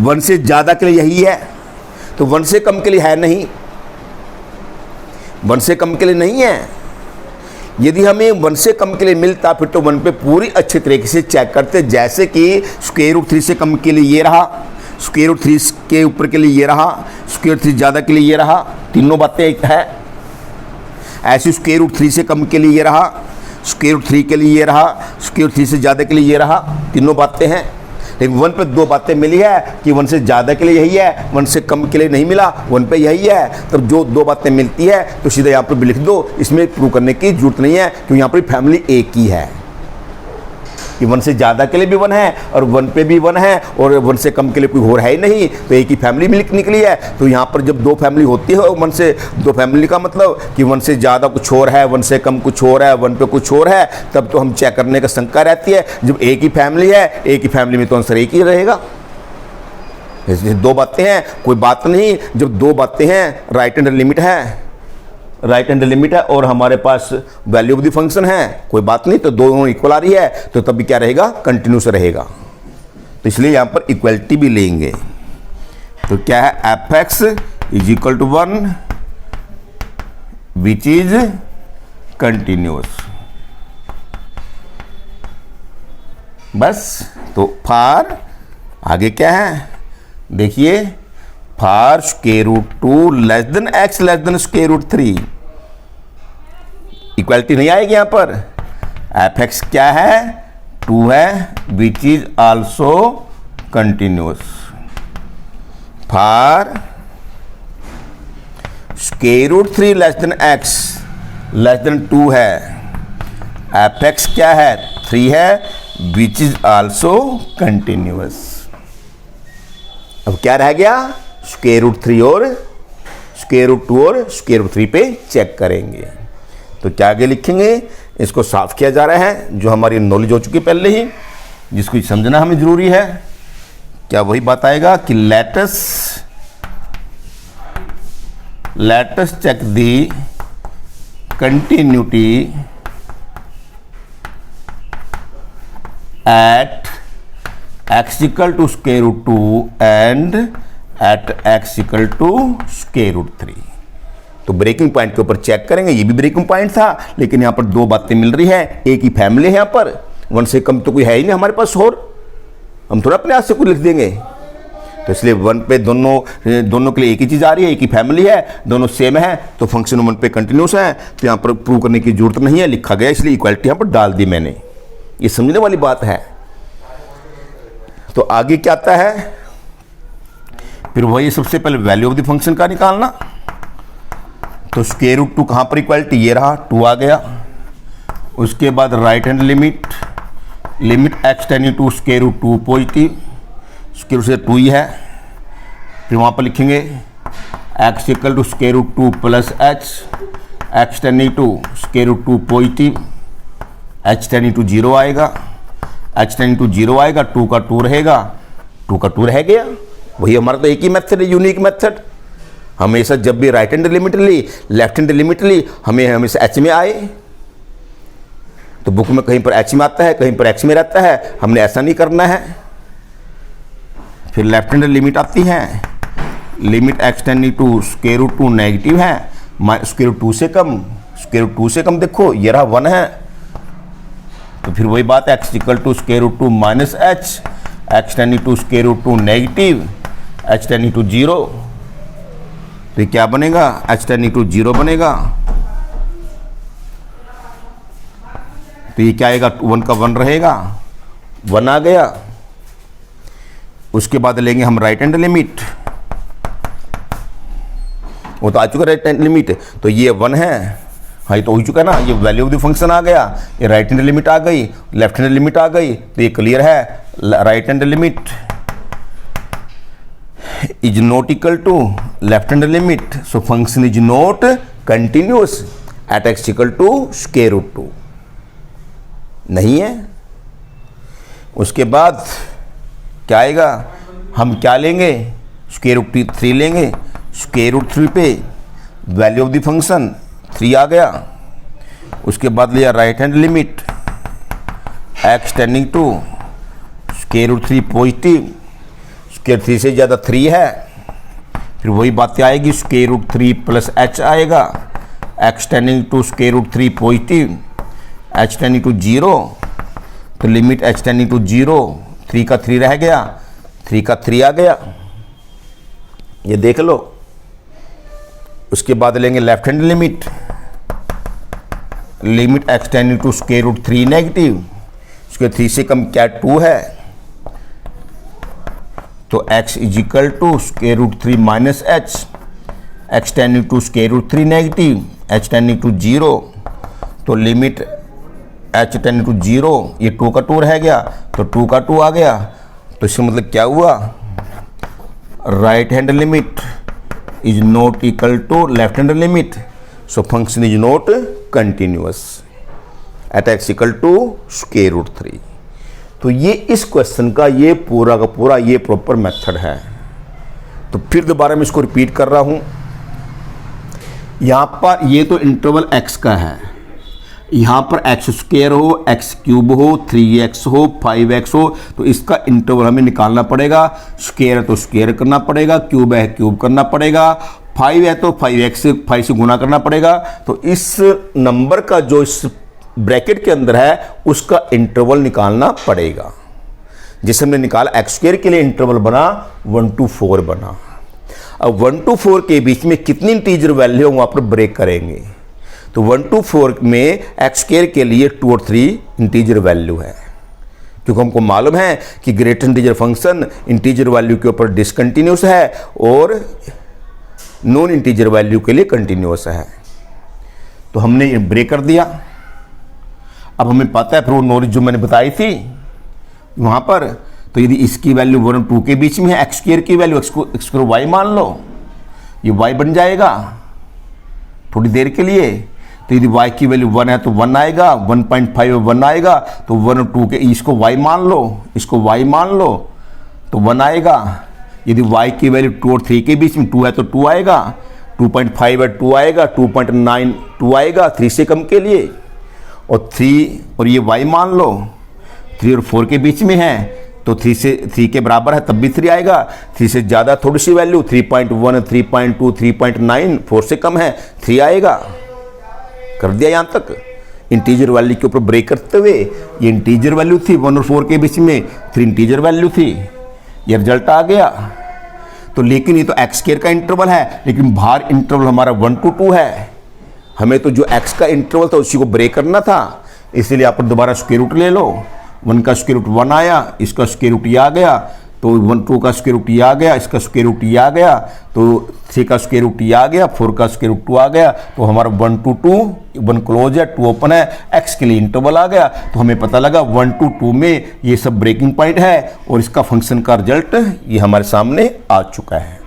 1 से ज़्यादा के लिए यही है, तो 1 से कम के लिए है नहीं, 1 से कम के लिए नहीं है। यदि हमें 1 से कम के लिए मिलता फिर तो 1 पे पूरी अच्छे तरीके से चेक करते, जैसे कि स्क्वायर रूट 3 से कम के लिए ये रहा, स्क्वायर रूट 3 के ऊपर के लिए ये रहा, स्क्वायर रूट 3 ज़्यादा के लिए ये रहा, तीनों बातें एक है। ऐसे स्क्वायर रूट 3 से कम के लिए ये रहा, स्क्वायर रूट 3 के लिए ये रहा, स्क्वायर रूट 3 से ज़्यादा के लिए ये रहा, तीनों बातें हैं। लेकिन 1 पे 2 बातें मिली है कि 1 से ज़्यादा के लिए यही है, 1 से कम के लिए नहीं मिला, 1 पे यही है। तब जो 2 बातें मिलती है तो सीधा यहाँ पर भी लिख दो, इसमें प्रूव करने की जरूरत नहीं है क्योंकि यहाँ पर फैमिली एक ही है कि 1 से ज़्यादा के लिए भी 1 है और 1 पे भी 1 है और 1 से कम के लिए कोई और है ही नहीं, तो एक ही फैमिली निकली है। तो यहाँ पर जब 2 फैमिली होती है 1 से 2 फैमिली का मतलब कि 1 से ज़्यादा कुछ और है, 1 से कम कुछ और है, 1 पे कुछ और है, तब तो हम चेक करने का शंका रहती है। जब एक ही फैमिली है, एक ही फैमिली में तो आंसर एक ही रहेगा। इसलिए 2 बातें हैं कोई बात नहीं, जब 2 बातें हैं राइट हैंड लिमिट है, राइट हैंड लिमिट है और हमारे पास वैल्यू ऑफ द फंक्शन है, कोई बात नहीं, तो दोनों इक्वल आ रही है तो तब भी क्या रहेगा, कंटिन्यूस रहेगा। तो इसलिए यहाँ पर इक्वलिटी भी लेंगे। तो क्या है, f x is equal to 1 which is continuous. बस। तो फार आगे क्या है देखिए, for square root 2 less than x less than square root 3, equality नहीं आएगी यहां पर। एफ एक्स क्या है, 2 है, which is also continuous. For square root 3 less than x less than 2 है, एफ एक्स क्या है, 3 है, विच इज आल्सो कंटिन्यूस। अब क्या रह गया, स्क्वायर रूट 3 और स्क्वायर रूट 2 और स्क्वायर रूट 3 पे चेक करेंगे। तो क्या आगे लिखेंगे, इसको साफ किया जा रहा है, जो हमारी नॉलेज हो चुकी है पहले ही, जिसको समझना हमें जरूरी है। क्या वही बात आएगा कि let's check the continuity at x equal to square root 2 and at x equal to square root 3। तो ब्रेकिंग पॉइंट के ऊपर चेक करेंगे, ये भी ब्रेकिंग पॉइंट था, लेकिन यहाँ पर 2 बातें मिल रही है, एक ही फैमिली है यहाँ पर, 1 से कम तो कोई है ही नहीं हमारे पास, और हम थोड़ा अपने हाथ से कुछ लिख देंगे। तो इसलिए 1 पे दोनों के लिए एक ही चीज़ आ रही है, एक ही फैमिली है, दोनों सेम है, तो फंक्शन 1 पे कंटिन्यूस है, तो यहाँ पर प्रूव करने की जरूरत नहीं है, लिखा गया, इसलिए इक्वालिटी यहाँ पर डाल दी मैंने। ये समझने वाली बात है। तो आगे क्या आता है, फिर वही सबसे पहले वैल्यू ऑफ द फंक्शन का निकालना। तो स्क्वायर रूट 2 कहाँ पर इक्वालिटी, ये रहा 2 आ गया। उसके बाद right hand limit x tending to square root 2 positive, square root से 2 ही है। फिर वहाँ पर लिखेंगे x equal to square root 2 plus x tending to square root 2 positive, h tending to 0 आएगा, एच टेंडिंग टू 0 आएगा, 2 का 2 रहेगा, 2 का 2 रह गया। वही हमारा तो एक ही मेथड है, यूनिक मेथड। हमेशा जब भी राइट हैंड लिमिट ली, लेफ्ट हैंड लिमिट ली, हमें हमेशा एच में आए। तो बुक में कहीं पर एच में आता है, कहीं पर एक्स में रहता है, हमने ऐसा नहीं करना है। फिर लेफ्ट हैंड लिमिट आती है, limit x tending to square root 2 negative है, स्क्वायर रूट 2 से कम, स्क्वायर रूट 2 से कम देखो ये रहा 1 है। तो फिर वही बात है, x equal to square root 2 minus h, x tending to square root 2 negative, h tending to 0। तो क्या बनेगा, एच टेंडिंग टू 0 बनेगा। तो ये क्या आएगा, 1 का 1 रहेगा, 1 आ गया। उसके बाद लेंगे हम राइट हैंड लिमिट, वो तो आ चुका राइट हैंड लिमिट, तो ये 1 है, हाँ ये तो हो चुका ना, ये वैल्यू ऑफ द फंक्शन आ गया, ये राइट हैंड लिमिट आ गई, लेफ्ट हैंड लिमिट आ गई, तो ये क्लियर है। Right hand limit is not equal to left hand limit, so function is not continuous at x equal to square root 2, नहीं है। उसके बाद क्या आएगा, हम क्या लेंगे, स्क्वायर रूट 3 लेंगे, स्क्वायर रूट 3 पे वैल्यू ऑफ द फंक्शन 3 आ गया। उसके बाद लिया right hand limit x tending to square root 3 positive, square 3 से ज़्यादा 3 है। फिर वही बातें आएगी, स्क्वायर रूट 3 प्लस एच आएगा, x tending to square root 3 positive, h tending to 0, तो लिमिट एच टेंडिंग टू 0, 3 का 3 रह गया, 3 का 3 आ गया, ये देख लो। उसके बाद लेंगे left hand limit, limit x tending to square root 3 negative, उसके 3 से कम क्या 2 है, तो x is equal to square root 3 minus h, x tending to square root 3 negative, h tending to 0, तो लिमिट एच टेंडिंग टू 0, ये 2 का 2 रह गया, तो 2 का 2 आ गया, तो इसका मतलब क्या हुआ, right hand limit is not equal to left hand limit, so function is not continuous at x equal to square root 3। तो ये इस क्वेश्चन का ये पूरा का पूरा ये प्रॉपर मेथड है। तो फिर दोबारा मैं इसको रिपीट कर रहा हूं, यहां पर ये तो इंटरवल x का है, यहां पर एक्स स्क्वायर हो, एक्स क्यूब हो, 3x हो, 5x हो, तो इसका इंटरवल हमें निकालना पड़ेगा। स्क्वायर है तो स्क्वायर करना पड़ेगा, क्यूब है क्यूब करना पड़ेगा, 5 है तो 5 से गुना करना पड़ेगा। तो इस नंबर का जो इस ब्रैकेट के अंदर है उसका इंटरवल निकालना पड़ेगा। जैसे हमने निकाला एक्स स्क्वायर के लिए इंटरवल बना 1 to 4 बना। अब 1 to 4 के बीच में कितनी इंटीजर वैल्यू वहां पर ब्रेक करेंगे, तो 1 to 4 में एक्स स्क्वायर के लिए 2 और 3 इंटीजर वैल्यू है, क्योंकि हमको मालूम है कि greater integer function integer value के ऊपर डिसकंटिन्यूस है और नॉन इंटीजर वैल्यू के लिए कंटिन्यूस है। तो हमने ये ब्रेक कर दिया। अब हमें पता है फिर वो नॉलेज जो मैंने बताई थी वहां पर, तो यदि इसकी वैल्यू 1 और 2 के बीच में है, एक्स स्क्वायर की वैल्यू एक्स स्क्वायर वाई मान लो, ये वाई बन जाएगा थोड़ी देर के लिए। तो यदि y की वैल्यू 1 है तो 1 आएगा, 1.5 1 आएगा, तो 1 और 2 के इसको y मान लो, इसको y मान लो, तो 1 आएगा। यदि y की वैल्यू 2 और 3 के बीच में 2 है तो 2 आएगा, 2.5 है 2 आएगा, 2.9 2 आएगा 3 से कम के लिए, और 3 और ये y मान लो, 3 और 4 के बीच में है तो 3 के बराबर है तब भी 3 आएगा, 3 से ज़्यादा थोड़ी सी वैल्यू 3.1 3.2 3.9 4 से कम है 3 आएगा। कर दिया यहाँ तक इंटीजर वैल्यू के ऊपर ब्रेक करते हुए। ये इंटीजर वैल्यू थी 1 और 4 के बीच में, 3 इंटीजर वैल्यू थी, ये रिजल्ट आ गया। तो लेकिन ये तो एक्स स्क्वायर का इंटरवल है, लेकिन बाहर इंटरवल हमारा 1 to 2 है, हमें तो जो एक्स का इंटरवल था उसी को ब्रेक करना था, इसलिए आप दोबारा स्क्वायर रूट ले लो। 1 का स्क्वायर रूट 1 आया, इसका स्क्वायर रूट ये आ गया, तो 1 2 का स्क्वायर रूट ये आ गया, इसका स्क्वायर रूट ये आ गया, तो 3 का स्क्वायर रूट ये आ गया, 4 का स्क्वायर रूट 2 आ गया। तो हमारा 1 to 2, 1 क्लोज है 2 ओपन है, एक्स के लिए इंटरवल आ गया। तो हमें पता लगा 1 to 2 में ये सब ब्रेकिंग पॉइंट है और इसका फंक्शन का रिजल्ट ये हमारे सामने आ चुका है।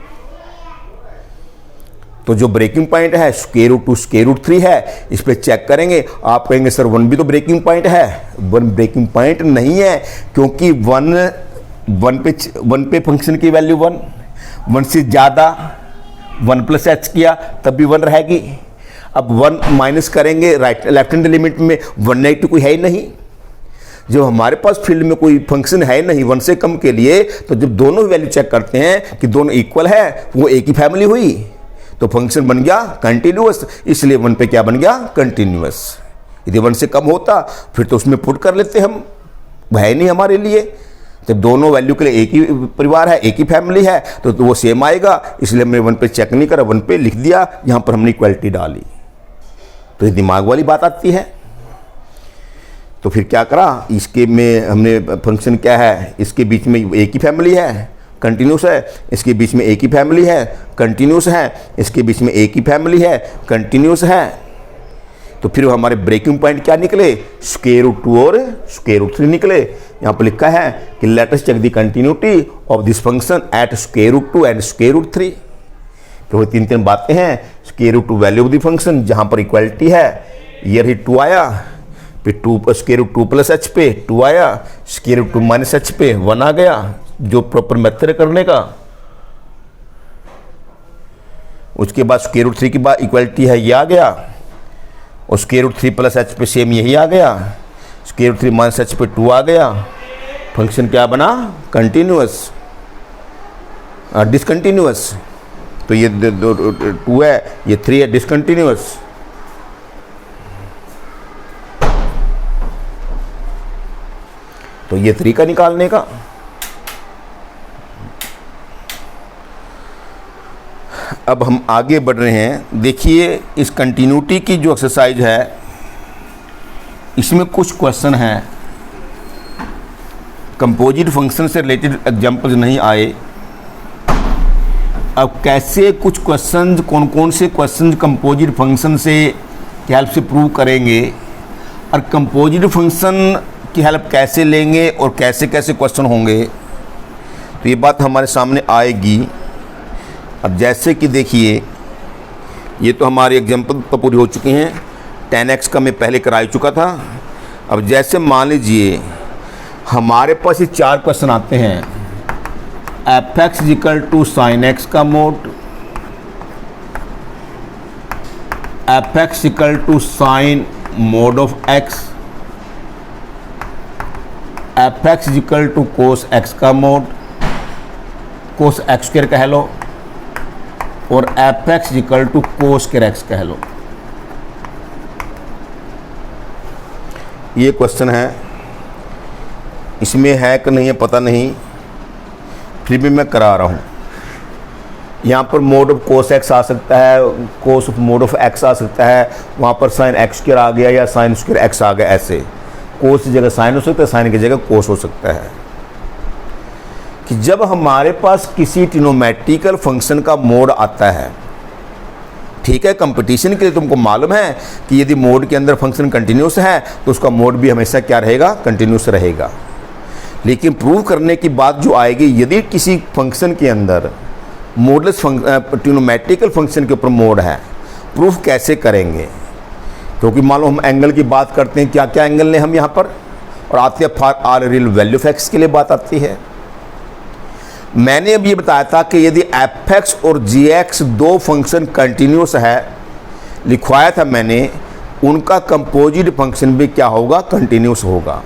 तो जो ब्रेकिंग पॉइंट है स्क्वायर रूट 2 स्क्वायर रूट 3 है, इस पे चेक करेंगे। आप कहेंगे सर 1 भी तो ब्रेकिंग पॉइंट है, 1 ब्रेकिंग पॉइंट नहीं है, क्योंकि 1 पे फंक्शन की वैल्यू 1 से ज़्यादा 1 प्लस एच किया तब भी 1 रहेगी। अब 1 माइनस करेंगे लेफ्ट हैंड लिमिट में 1 नेगेटिव कोई है ही नहीं, जब हमारे पास फील्ड में कोई फंक्शन है नहीं 1 से कम के लिए, तो जब दोनों वैल्यू चेक करते हैं कि दोनों इक्वल है, वो एक ही फैमिली हुई, तो फंक्शन बन गया कंटिन्यूअस, इसलिए 1 पे क्या बन गया कंटिन्यूअस। यदि 1 से कम होता फिर तो उसमें पुट कर लेते हम, है नहीं हमारे लिए। जब दोनों वैल्यू के लिए एक ही परिवार है, एक ही फैमिली है, तो वो सेम आएगा, इसलिए हमने 1 पे चेक नहीं करा, 1 पे लिख दिया, यहाँ पर हमने इक्वलिटी डाली। तो ये दिमाग वाली बात आती है। तो फिर क्या करा, इसके में हमने फंक्शन क्या है, इसके बीच में एक ही फैमिली है कंटिन्यूस है, इसके बीच में एक ही फैमिली है कंटिन्यूस है, इसके बीच में एक ही फैमिली है कंटिन्यूस है। तो फिर हमारे ब्रेकिंग पॉइंट क्या निकले, स्क्वायर रूट 2 और स्क्वायर रूट 3 निकले। यहाँ पर लिखा है कि let us check the continuity of this function at square root 2 and square root 3। तो वो 3 बातें हैं, स्क्वायर root 2 value of the function जहाँ पर इक्वलिटी है, ये रही 2 आया, फिर 2 स्क्वायर रूट 2 प्लस एच पे 2 आया, स्क्वायर रूट 2 माइनस एच पे 1 आ गया, जो प्रॉपर मेथड करने का। उसके बाद स्क्वायर रूट 3 की बात इक्वलिटी है, ये आ गया, और स्क्वायर रूट 3 प्लस एच पे सेम यही आ गया, स्क्वायर रूट 3 माइनस एच पे 2 आ गया। फंक्शन क्या बना कंटिन्यूअस डिसकंटिन्यूअस। तो ये 2 है, ये 3 है डिसकंटिन्यूअस। तो ये तरीका निकालने का। अब हम आगे बढ़ रहे हैं। देखिए इस कंटिन्यूटी की जो एक्सरसाइज है इसमें कुछ क्वेश्चन हैं, कंपोजिट फंक्शन से रिलेटेड एग्जांपल्स नहीं आए। अब कैसे कुछ क्वेश्चन, कौन कौन से क्वेश्चन कंपोजिट फंक्शन से की हेल्प से प्रूव करेंगे और कंपोजिट फंक्शन की हेल्प कैसे लेंगे और कैसे कैसे क्वेश्चन होंगे, तो ये बात हमारे सामने आएगी। अब जैसे कि देखिए ये तो हमारे एग्जांपल तो पूरी हो चुकी हैं। 10x का मैं पहले करा चुका था। अब जैसे मान लीजिए हमारे पास ये 4 क्वेश्चन आते हैं। fx equal to sine x का mod, fx equal to sine mod of x, fx equal to cos x का मोड, कोस एक्स स्क्वायर कह लो, और fx equal to cos square x कह लो। ये क्वेश्चन है, इसमें है कि नहीं है पता नहीं, फिर भी मैं करा रहा हूँ। यहाँ पर मोड ऑफ कोस एक्स आ सकता है, cos of mod of x आ सकता है, वहाँ पर साइन एक्स स्क्वायर आ गया या साइन स्क्वायर एक्स आ गया। ऐसे कोस की जगह साइन हो सकता है, साइन की जगह कोस हो सकता है। कि जब हमारे पास किसी ट्रिग्नोमेट्रिकल फंक्शन का मोड आता है, ठीक है, कंपटीशन के लिए तुमको मालूम है कि यदि मोड के अंदर फंक्शन कंटिन्यूस है तो उसका मोड भी हमेशा क्या रहेगा, कंटिन्यूस रहेगा। लेकिन प्रूव करने की बात जो आएगी, यदि किसी फंक्शन के अंदर मोडलेस ट्रिग्नोमेट्रिकल फंक्शन के ऊपर मोड है, प्रूफ कैसे करेंगे? क्योंकि मान लो हम एंगल की बात करते हैं, क्या क्या एंगल लें हम यहाँ पर, और आते हैं for all real value of x के लिए बात आती है। मैंने अब ये बताया था कि यदि fx और gx दो फंक्शन कंटिन्यूस है, लिखवाया था मैंने, उनका कंपोजिट फंक्शन भी क्या होगा, कंटिन्यूस होगा।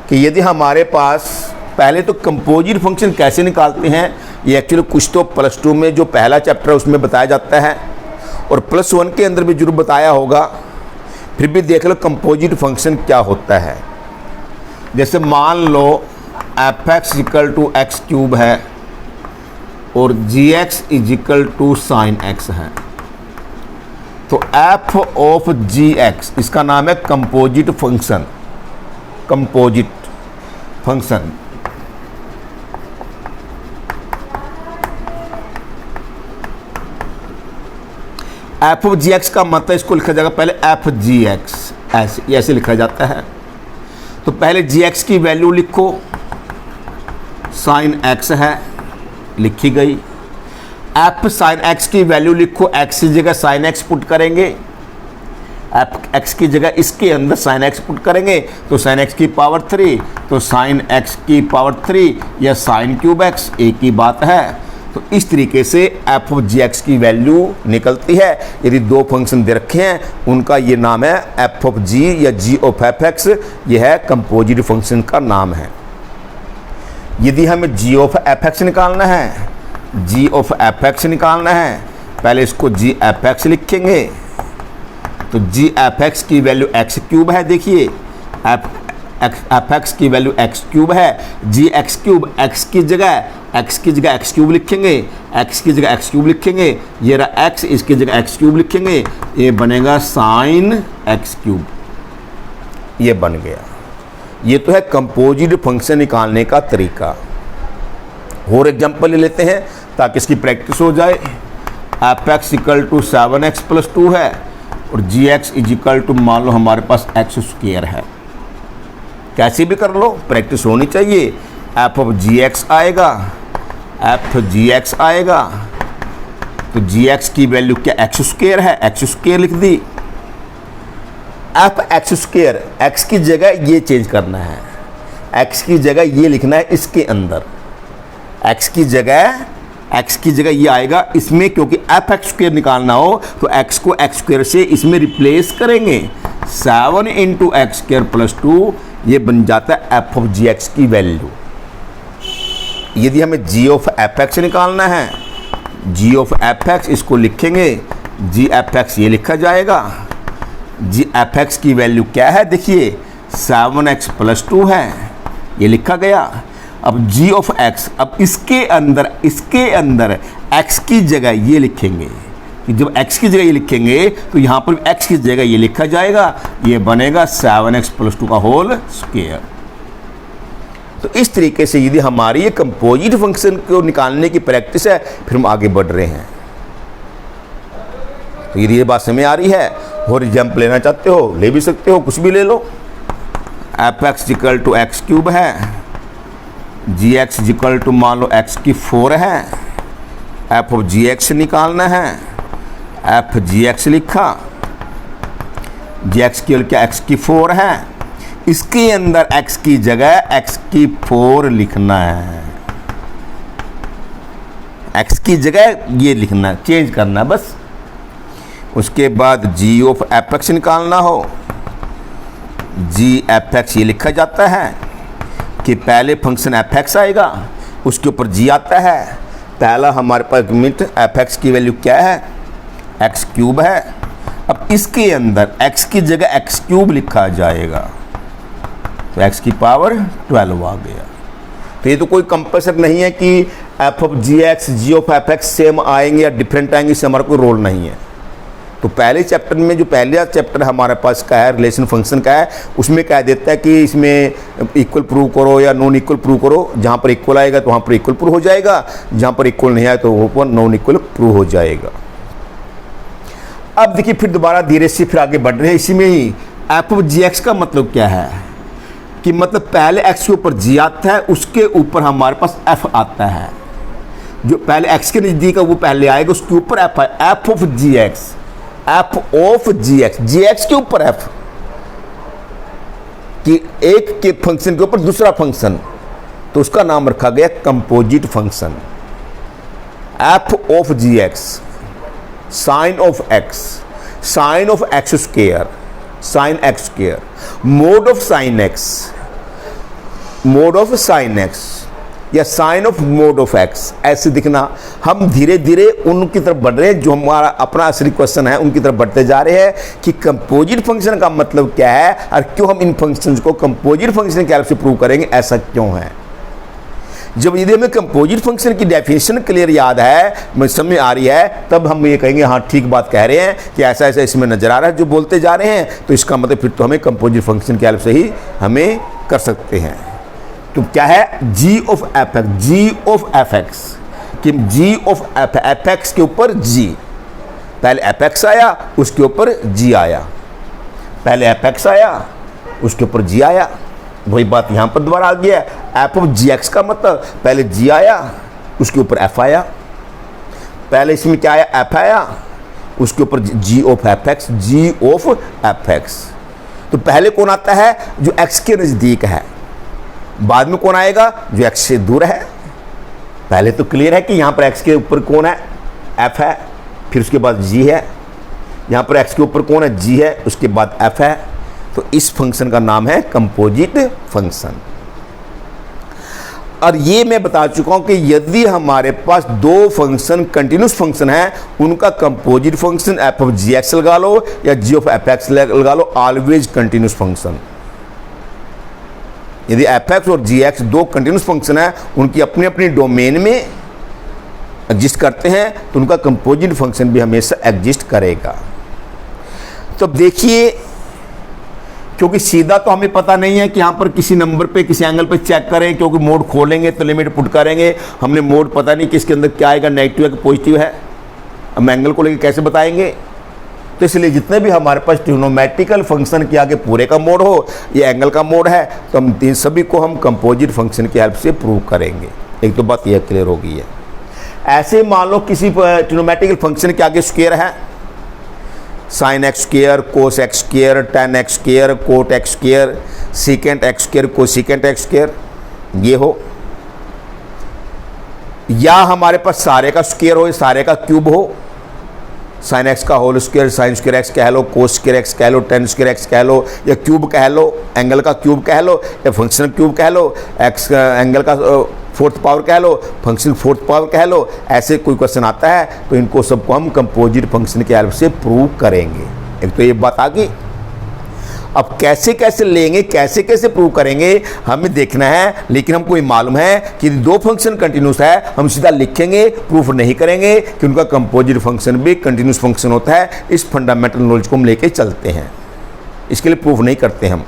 कि यदि हमारे पास, पहले तो कंपोजिट फंक्शन कैसे निकालते हैं ये एक्चुअली कुछ तो +2 में जो पहला चैप्टर है उसमें बताया जाता है, और +1 के अंदर भी जरूर बताया होगा। फिर भी देख लो कंपोजिट फंक्शन क्या होता है। जैसे मान लो fx equal to x cube है और gx is equal to sine x है, तो f ऑफ gx इसका नाम है composite function. Composite function f of gx का मतलब इसको लिखा जाएगा पहले f gx, ऐसे लिखा जाता है। तो पहले gx की वैल्यू लिखो, साइन x है, लिखी गई। f साइन x की वैल्यू लिखो, x की जगह साइन x पुट करेंगे, f x की जगह इसके अंदर साइन x पुट करेंगे तो साइन x की पावर 3, तो साइन x की पावर 3 या साइन क्यूब x, एक ही बात है। तो इस तरीके से f ऑफ gx की वैल्यू निकलती है। यदि दो फंक्शन दे रखे हैं उनका ये नाम है f ऑफ g या g ऑफ fx, यह है कंपोजिट फंक्शन का नाम है। यदि हमें g ऑफ fx निकालना है, g ऑफ fx निकालना है, पहले इसको g fx लिखेंगे। तो g fx की वैल्यू x क्यूब है, देखिए fx की वैल्यू x क्यूब है, g x क्यूब, x की जगह x क्यूब लिखेंगे, x की जगह x क्यूब लिखेंगे, ये रहा x, इसकी जगह x क्यूब लिखेंगे, ये बनेगा साइन x क्यूब, ये बन गया। ये तो है कंपोजिट फंक्शन निकालने का तरीका। और एग्जांपल ले लेते हैं ताकि इसकी प्रैक्टिस हो जाए। fx equal to 7x plus 2 है और gx इज इक्वल टू मान लो हमारे पास x स्क्वायर है। कैसे भी कर लो, प्रैक्टिस होनी चाहिए। f ऑफ gx आएगा, f gx आएगा, तो gx की वैल्यू क्या x स्क्वायर है, x स्क्वायर लिख दी। f x स्क्वायर, x की जगह ये चेंज करना है, x की जगह ये लिखना है इसके अंदर, x की जगह ये आएगा इसमें, क्योंकि f x स्क्वायर निकालना हो तो x को x स्क्वायर से इसमें रिप्लेस करेंगे। 7 इंटू एक्स स्क्वायर प्लस 2, ये बन जाता है f ऑफ gx की वैल्यू। यदि हमें g ऑफ fx निकालना है, g ऑफ fx इसको लिखेंगे, g fx ये लिखा जाएगा। g fx की वैल्यू क्या है, देखिए 7x + 2 है, ये लिखा गया। अब g ऑफ x, अब इसके अंदर x की जगह ये लिखेंगे कि जब x की जगह ये लिखेंगे तो यहाँ पर x की जगह ये लिखा जाएगा, ये बनेगा 7x + 2 का होल स्क्वायर। तो इस तरीके से यदि हमारी ये कंपोजिट फंक्शन को निकालने की प्रैक्टिस है, फिर हम आगे बढ़ रहे हैं। तो यदि ये बात समझ आ रही है, और एग्जाम्पल लेना चाहते हो ले भी सकते हो, कुछ भी ले लो। f(x) = x³ है, gx = मान लो x⁴ है, f ऑफ gx निकालना है, f gx लिखा, gx की क्या x⁴ है, इसके अंदर x की जगह x⁴ लिखना है, x की जगह ये लिखना, चेंज करना बस। उसके बाद g ऑफ f(x) निकालना हो, g f(x) ये लिखा जाता है कि पहले फंक्शन f(x) आएगा, उसके ऊपर g आता है। पहला हमारे पास मिनट f(x) की वैल्यू क्या है, x³ है। अब इसके अंदर x की जगह x³ लिखा जाएगा, तो x की पावर 12 आ गया। तो ये तो कोई कंपल्सरी नहीं है कि f of gx, g of f(x) same आएंगे या डिफरेंट आएंगे, इससे हमारा कोई रोल नहीं है। तो पहले चैप्टर में जो पहला चैप्टर हमारे पास का है रिलेशन फंक्शन का है, उसमें कह देता है कि इसमें इक्वल प्रूव करो या नॉन इक्वल प्रूव करो। जहाँ पर इक्वल आएगा तो वहाँ पर इक्वल प्रूव हो जाएगा, जहाँ पर इक्वल नहीं आए तो वहाँ पर नॉन इक्वल प्रूव हो जाएगा। अब देखिए फिर दोबारा धीरे से फिर आगे बढ़ रहे हैं। इसी में ही एफ ऑफ जी एक्स का मतलब क्या है कि मतलब पहले एक्स के ऊपर जी आता है, उसके ऊपर हमारे पास एफ आता है। जो पहले एक्स के नज़दीक है वो पहले आएगा, उसके ऊपर एफ है, f of g x, f of g x, g x के ऊपर एफ, कि एक के फंक्शन के ऊपर दूसरा फंक्शन, तो उसका नाम रखा गया composite function. F of g x, sine of x, sine of x square, sine x square, mod of sine x, mod of sine x या sine of mod of x, ऐसे दिखना। हम धीरे धीरे उनकी तरफ बढ़ रहे हैं, जो हमारा अपना असली क्वेश्चन है उनकी तरफ बढ़ते जा रहे हैं कि कंपोजिट फंक्शन का मतलब क्या है और क्यों हम इन फंक्शंस को कंपोजिट फंक्शन के हेल्प से प्रूव करेंगे, ऐसा क्यों है। जब यदि हमें कंपोजिट फंक्शन की डेफिनेशन क्लियर याद है, समझ आ रही है, तब हम ये कहेंगे हाँ ठीक बात कह रहे हैं कि ऐसा ऐसा इसमें नजर आ रहा है जो बोलते जा रहे हैं, तो इसका मतलब फिर तो हमें कंपोजिट फंक्शन की हेल्प से ही हमें कर सकते हैं। तो क्या है, g of f x, g of f x, कि जी ऑफ एफ एक्स के ऊपर जी, पहले एफ एक्स आया उसके ऊपर जी आया, पहले एफ एक्स आया उसके ऊपर जी आया। वही बात यहाँ पर दोबारा आ गया, एफ ऑफ जी एक्स का मतलब पहले जी आया उसके ऊपर एफ आया, पहले इसमें क्या आया, एफ आया उसके ऊपर g of f x, g of f x. तो पहले कौन आता है, जो एक्स के नज़दीक है, बाद में कौन आएगा, जो एक्स से दूर है। पहले तो क्लियर है कि यहाँ पर एक्स के ऊपर कौन है, एफ है, फिर उसके बाद जी है। यहाँ पर एक्स के ऊपर कौन है, जी है, उसके बाद एफ है। तो इस फंक्शन का नाम है कंपोजिट फंक्शन। और ये मैं बता चुका हूं कि यदि हमारे पास दो फंक्शन कंटिन्यूस फंक्शन है, उनका composite function f of g x लगा लो या जी ऑफ एफ एक्स लगा लो, ऑलवेज कंटिन्यूस फंक्शन। यदि एफ एक्स और जी एक्स दो कंटिन्यूस फंक्शन है, उनकी अपनी अपनी डोमेन में एग्जिस्ट करते हैं, तो उनका कंपोजिट फंक्शन भी हमेशा एग्जिस्ट करेगा। तो देखिए, क्योंकि सीधा तो हमें पता नहीं है कि यहाँ पर किसी नंबर पे किसी एंगल पे चेक करें, क्योंकि मोड खोलेंगे तो लिमिट पुट करेंगे, हमने मोड पता नहीं कि इसके अंदर क्या आएगा, नेगेटिव है कि पॉजिटिव है, हम एंगल को लेकर कैसे बताएंगे। तो इसलिए जितने भी हमारे पास ट्रिग्नोमेट्रिकल फंक्शन के आगे पूरे का मोड हो, ये एंगल का मोड है, तो हम इन सभी को हम कंपोजिट फंक्शन की हेल्प से प्रूव करेंगे। एक तो बात यह क्लियर हो गई है। ऐसे मान लो किसी ट्रिग्नोमेट्रिकल फंक्शन के आगे स्क्वायर है, sine x square, cos x square, tan x square, cot x square, secant x square, cosecant x square, ये हो, या हमारे पास सारे का स्क्वायर हो, सारे का क्यूब हो, साइन एक्स का whole square, sine square x कह लो, कोस स्क्वायर एक्स कह लो, टेन स्क्वायर एक्स कह लो, या क्यूब कह लो, एंगल का क्यूब कह लो, या फंक्शन क्यूब कह लो, एक्स एंगल का फोर्थ पावर कह लो, फंक्शन फोर्थ पावर कह लो। ऐसे कोई क्वेश्चन आता है तो इनको सबको हम कंपोजिट फंक्शन के हेल्प से प्रूव करेंगे। एक तो ये बात आ गई। अब कैसे कैसे लेंगे, कैसे कैसे प्रूव करेंगे हमें देखना है, लेकिन हमको ये मालूम है कि दो फंक्शन कंटिन्यूस है, हम सीधा लिखेंगे, प्रूफ नहीं करेंगे कि उनका कंपोजिट फंक्शन भी कंटिन्यूस फंक्शन होता है। इस फंडामेंटल नॉलेज को हम लेके चलते हैं, इसके लिए प्रूफ नहीं करते हम।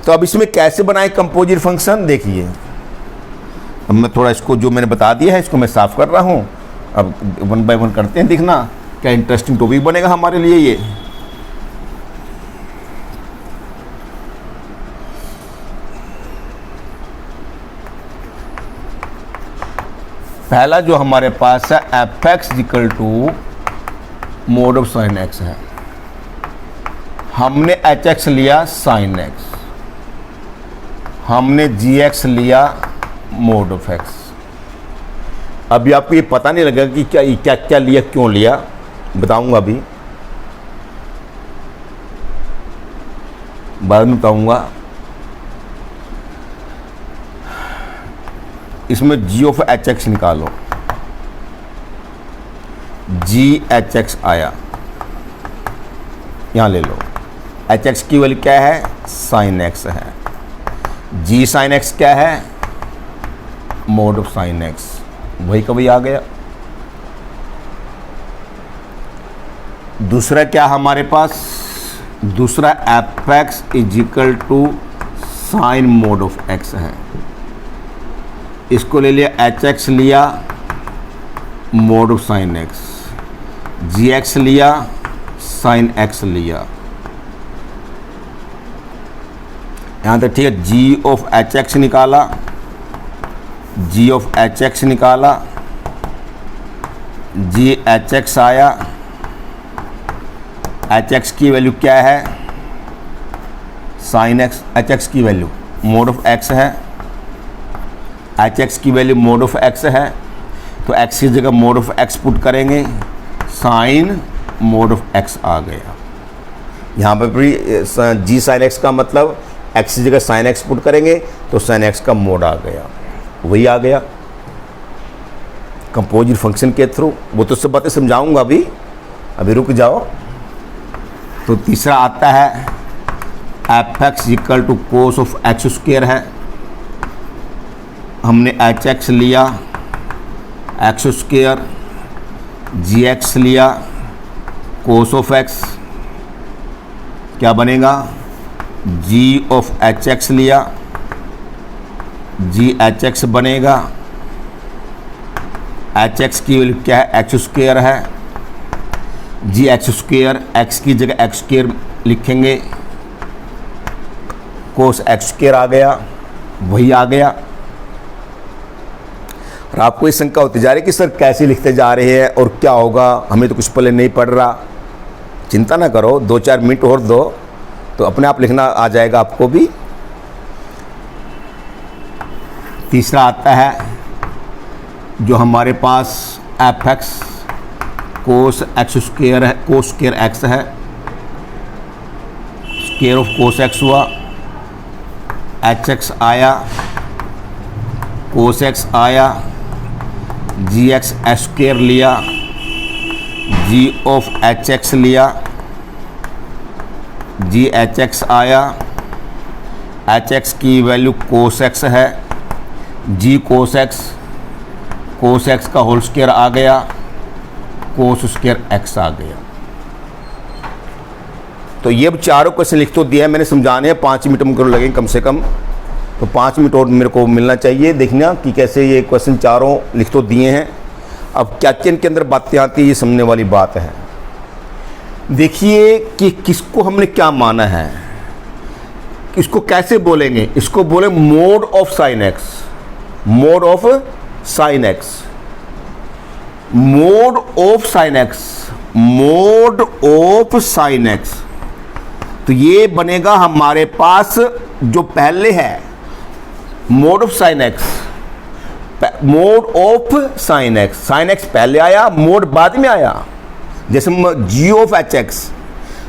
तो अब इसमें कैसे बनाए कंपोजिट फंक्शन, देखिए अब मैं थोड़ा इसको जो मैंने बता दिया है इसको मैं साफ कर रहा हूँ। अब वन बाय वन करते हैं, देखना क्या इंटरेस्टिंग टॉपिक बनेगा हमारे लिए ये। पहला जो हमारे पास है f x equal to mod of sine x है। हमने एच एक्स लिया साइन एक्स, हमने जी एक्स लिया मोड ऑफ एक्स। अभी आपको ये पता नहीं लगेगा कि क्या क्या लिया, क्यों लिया, बताऊंगा अभी, बाद में बताऊंगा। इसमें जी ऑफ एच एक्स निकालो, जी एच एक्स आया, यहां ले लो। एच एक्स की वैल्यू क्या है, साइन एक्स है। जी साइन एक्स क्या है, मोड ऑफ साइन एक्स, वही कभी आ गया। दूसरा क्या हमारे पास, दूसरा f x is equal to sine mod of x है। इसको ले लिया, एच एक्स लिया mod of sine x, g x लिया साइन एक्स लिया, यहाँ तक ठीक है। जी ऑफ एच एक्स निकाला, जी ऑफ एच एक्स निकाला, जी एच एक्स आया। एच एक्स की वैल्यू क्या है, साइन एक्स। एच एक्स की वैल्यू मोड ऑफ एक्स है, एच एक्स की वैल्यू मोड ऑफ एक्स है, तो एक्स की जगह मोड ऑफ एक्स पुट करेंगे, साइन मोड ऑफ एक्स आ गया। यहाँ पर भी जी साइन एक्स का मतलब एक्स की जगह साइन एक्स पुट करेंगे तो साइन एक्स का मोड आ गया, वही आ गया कंपोजिट फंक्शन के थ्रू। वो तो सब बातें समझाऊंगा अभी रुक जाओ। तो तीसरा आता है f x equal to cos of x square है। हमने एच एक्स लिया एक्स स्क्वायर, जी एक्स लिया कोस ऑफ एक्स, क्या बनेगा, जी ऑफ एच एक्स लिया, जी एच एक्स बनेगा। एच एक्स की वैल्यू क्या है, एक्स स्क्वायर है, जी एक्स स्क्वायर, एक्स की जगह एक्स स्क्वायर लिखेंगे, कोस एक्स स्क्वायर आ गया, वही आ गया। और आपको ये शंका होती जा रही है कि सर कैसे लिखते जा रहे हैं और क्या होगा, हमें तो कुछ पहले नहीं पढ़ रहा। चिंता ना करो, 2-4 मिनट और दो तो अपने आप लिखना आ जाएगा आपको भी। तीसरा आता है जो हमारे पास f x cos x square है, कोस स्क्वायर एक्स है, स्क्वायर ऑफ कोस एक्स हुआ, एच एक्स आया, कोस एक्स आया, जी एक्स एच स्क्वायर लिया, जी ऑफ एच एक्स लिया, जी एच एक्स आया, एच एक्स की वैल्यू कोस एक्स है, जी कोस एक्स का होल स्क्वायर आ गया, कोस स्क्वायर एक्स आ गया। तो ये चारों क्वेश्चन लिख तो दिया है मैंने, समझाने हैं 5 मिनट मुझको लगेंगे कम से कम, तो 5 मिनट और मेरे को मिलना चाहिए देखना कि कैसे ये क्वेश्चन चारों लिख तो दिए हैं। अब क्या इनके अंदर बातें आती है, ये समझने वाली बात है। देखिए कि किसको हमने क्या माना है, इसको कैसे बोलेंगे, इसको बोले mode of sine x, mod of sine x, mod of sine x, mod of sine x. तो ये बनेगा हमारे पास जो पहले है mod of sine x, mod of sine x, sine x पहले आया, मोड बाद में आया। जैसे जी ऑफ एच एक्स,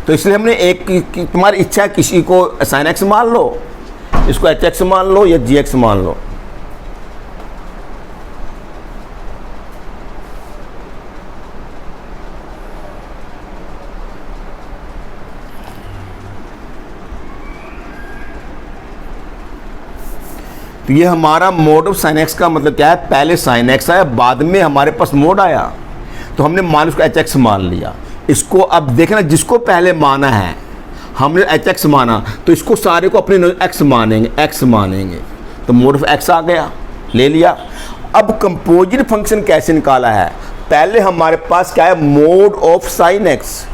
तो इसलिए हमने एक तुम्हारी इच्छा है किसी को साइन एक्स मान लो, इसको एच एक्स मान लो या जी एक्स मान लो। तो ये हमारा मोड ऑफ साइन एक्स का मतलब क्या है, पहले साइन एक्स आया, बाद में हमारे पास मोड आया, तो हमने मान उसको एच एक्स मान लिया। इसको अब देखना, जिसको पहले माना है हमने एच एक्स माना, तो इसको सारे को अपने एक्स मानेंगे, एक्स मानेंगे, तो मोड ऑफ एक्स आ गया, ले लिया। अब कंपोजिट फंक्शन कैसे निकाला है, पहले हमारे पास क्या है, mod of sine x.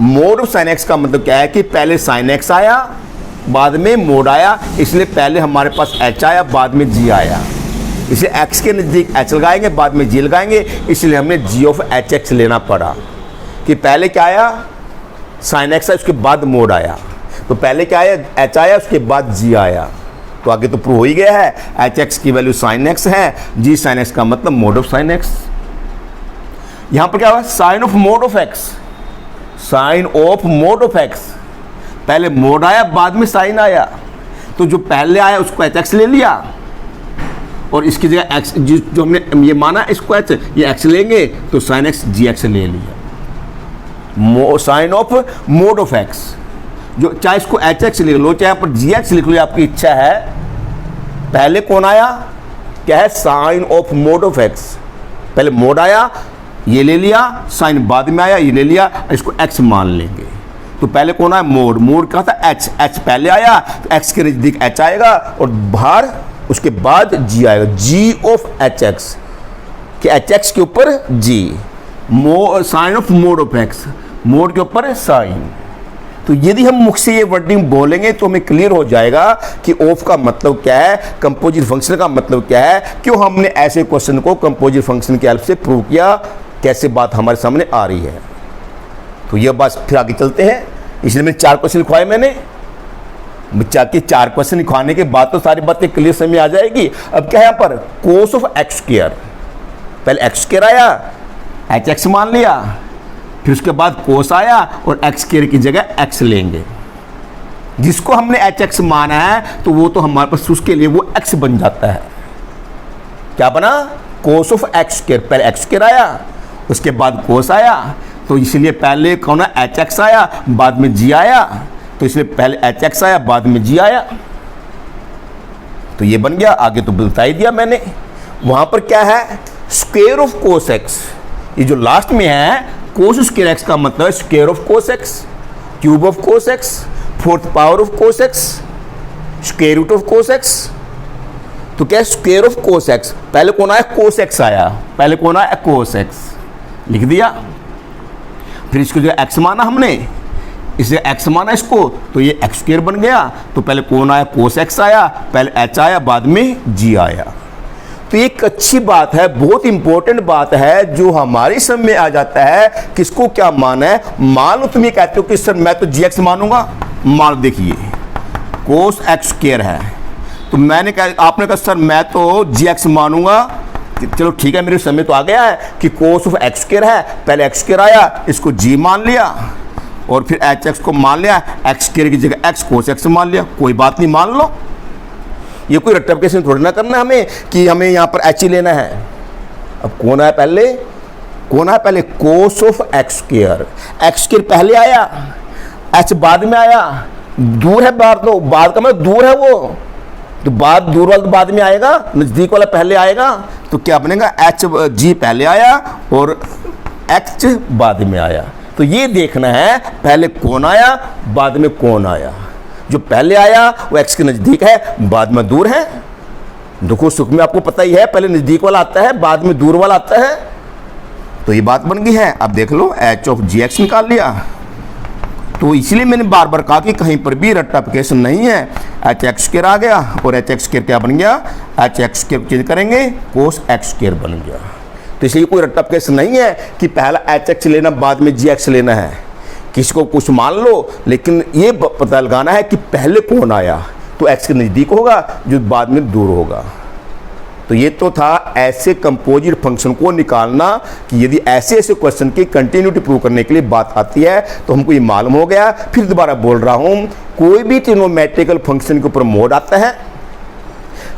Mod of sine x का मतलब क्या है कि पहले साइन एक्स आया, बाद में मोड आया, इसलिए पहले हमारे पास एच आया, बाद में जी आया, इसलिए एक्स के नज़दीक एच लगाएंगे, बाद में जी लगाएंगे, इसलिए हमने जी ऑफ एच एक्स लेना पड़ा कि पहले क्या आया, साइन एक्स आया, उसके बाद मोड आया, तो पहले क्या आया, एच आया, उसके बाद जी आया, तो आगे तो प्रूव हो ही गया है, एच एक्स की वैल्यू साइन एक्स है, जी साइन एक्स का मतलब मोड ऑफ साइन एक्स। यहां पर क्या हुआ, sine of mod of x, sine of mod of x, पहले मोड आया, बाद में साइन आया, तो जो पहले आया उसको एच एक्स ले लिया, और इसकी जगह एक्स जो हमने ये माना इसको एच, ये एक्स लेंगे, तो साइन एक्स जी एक्स ले लिया, sine of mod of x, जो चाहे इसको एच एक्स लिख लो, चाहे यहाँ पर जी एक्स लिख लो, आपकी इच्छा है। पहले कौन आया, क्या है, sine of mod of x, पहले मोड आया, ये ले लिया, साइन बाद में आया, ये ले लिया, इसको एक्स मान लेंगे। तो पहले कौन आया, मोड, मोड क्या था, एच, एच पहले आया, तो एक्स के नज़दीक एच आएगा, और बाहर उसके बाद जी आएगा, जी ऑफ एच एक्स, कि एच एक्स के ऊपर G, sine of mod of X, mod के ऊपर साइन। तो यदि हम मुख से ये वर्डिंग बोलेंगे तो हमें क्लियर हो जाएगा कि ऑफ का मतलब क्या है, कंपोजिट फंक्शन का मतलब क्या है, क्यों हमने ऐसे क्वेश्चन को कंपोजिट फंक्शन की हेल्प से प्रूव किया, कैसे बात हमारे सामने आ रही है। तो यह बात फिर आगे चलते हैं, इसलिए मैंने 4 क्वेश्चन लिखवाए, मैंने बच्चा के 4 क्वेश्चन लिखवाने के बाद तो सारी बातें क्लियर समझ में आ जाएगी। अब क्या है यहाँ पर, कोस ऑफ एक्स स्क्वायर, पहले एक्स स्क्वायर आया, एच एक्स मान लिया, फिर उसके बाद कोस आया, और एक्स स्क्वायर की जगह एक्स लेंगे, जिसको हमने एच एक्स माना है तो वो तो हमारे पास उसके लिए वो एक्स बन जाता है। क्या बना, कोस ऑफ एक्स स्क्वायर, पहले एक्स स्क्वायर आया, उसके बाद कोस आया, तो इसलिए पहले कौन है, एच एक्स आया, बाद में जी आया, तो इसलिए पहले एच एक्स आया, बाद में जी आया, तो ये बन गया। आगे तो बता ही दिया मैंने। वहां पर क्या है, स्क्वायर ऑफ कोस एक्स, ये जो लास्ट में है, कोस स्क्वायर एक्स का मतलब है square of cos x, cube of cos x, fourth power of cos x, square root of cos x. तो क्या है, स्क्वायर ऑफ कोस एक्स, पहले कौन आया, कोस एक्स आया, पहले कौन आया, कोस एक्स लिख दिया, फिर इसको जो एक्स माना हमने, इसे एक्स माना इसको, तो ये एक्स स्क्वायर बन गया। तो पहले कौन आया, कोस एक्स आया, पहले एच आया, बाद में जी आया। तो ये एक अच्छी बात है, बहुत इंपॉर्टेंट बात है, जो हमारी समझ में आ जाता है किसको क्या माना है। मान लो तुम ये कहते हो कि सर मैं तो जी एक्स मानूंगा, मान लो देखिए कोस एक्स स्क्वायर है, तो मैंने कहा, आपने कहा सर मैं तो जी एक्स मानूंगा, चलो ठीक है, मेरे समझ तो आ गया है कि कोस ऑफ एक्स स्क्वायर है, पहले एक्स स्क्वायर आया, इसको जी मान लिया, और फिर एच एक्स को मान लिया, एक्स स्क्वायर की जगह एक्स कोस एक्स मान लिया, कोई बात नहीं, मान लो। ये कोई रट्टाफिकेशन थोड़ी ना करना हमें कि हमें यहाँ पर एच ही लेना है। अब कौन आया पहले, कौन आया पहले, कोस of x square, x square पहले आया, एच बाद में आया, दूर है बाहर, तो बाद का मतलब दूर है वो, तो बाद दूर वाला तो बाद में आएगा, नज़दीक वाला पहले आएगा, तो क्या बनेगा, एच जी पहले आया और एक्स बाद में आया। तो ये देखना है पहले कौन आया, बाद में कौन आया। जो पहले आया वो एक्स के नज़दीक है, बाद में दूर है। दुखों सुख में आपको पता ही है, पहले नज़दीक वाला आता है, बाद में दूर वाला आता है। तो ये बात बन गई है। अब देख लो, एच ऑफ जी एक्स निकाल लिया। तो इसलिए मैंने बार बार कहा कि कहीं पर भी रट्टाफिकेशन नहीं है। एच एक्स स्क्वायर आ गया, और एच एक्स स्क्वायर क्या बन गया, एच एक्स स्क्वायर चेंज करेंगे, कोस एक्स स्क्वायर बन गया। तो इसलिए कोई रट्टाफिकेशन नहीं है कि पहला एच एक्स लेना, बाद में जी एक्स लेना है। किसी को कुछ मान लो, लेकिन ये पता लगाना है कि पहले कौन आया, तो एक्स के नज़दीक होगा, जो बाद में दूर होगा। तो ये तो था ऐसे कंपोजिट फंक्शन को निकालना कि यदि ऐसे ऐसे क्वेश्चन की कंटिन्यूटी प्रूव करने के लिए बात आती है तो हमको ये मालूम हो गया। फिर दोबारा बोल रहा हूँ, कोई भी ट्रिग्नोमेट्रिकल फंक्शन के ऊपर मोड आता है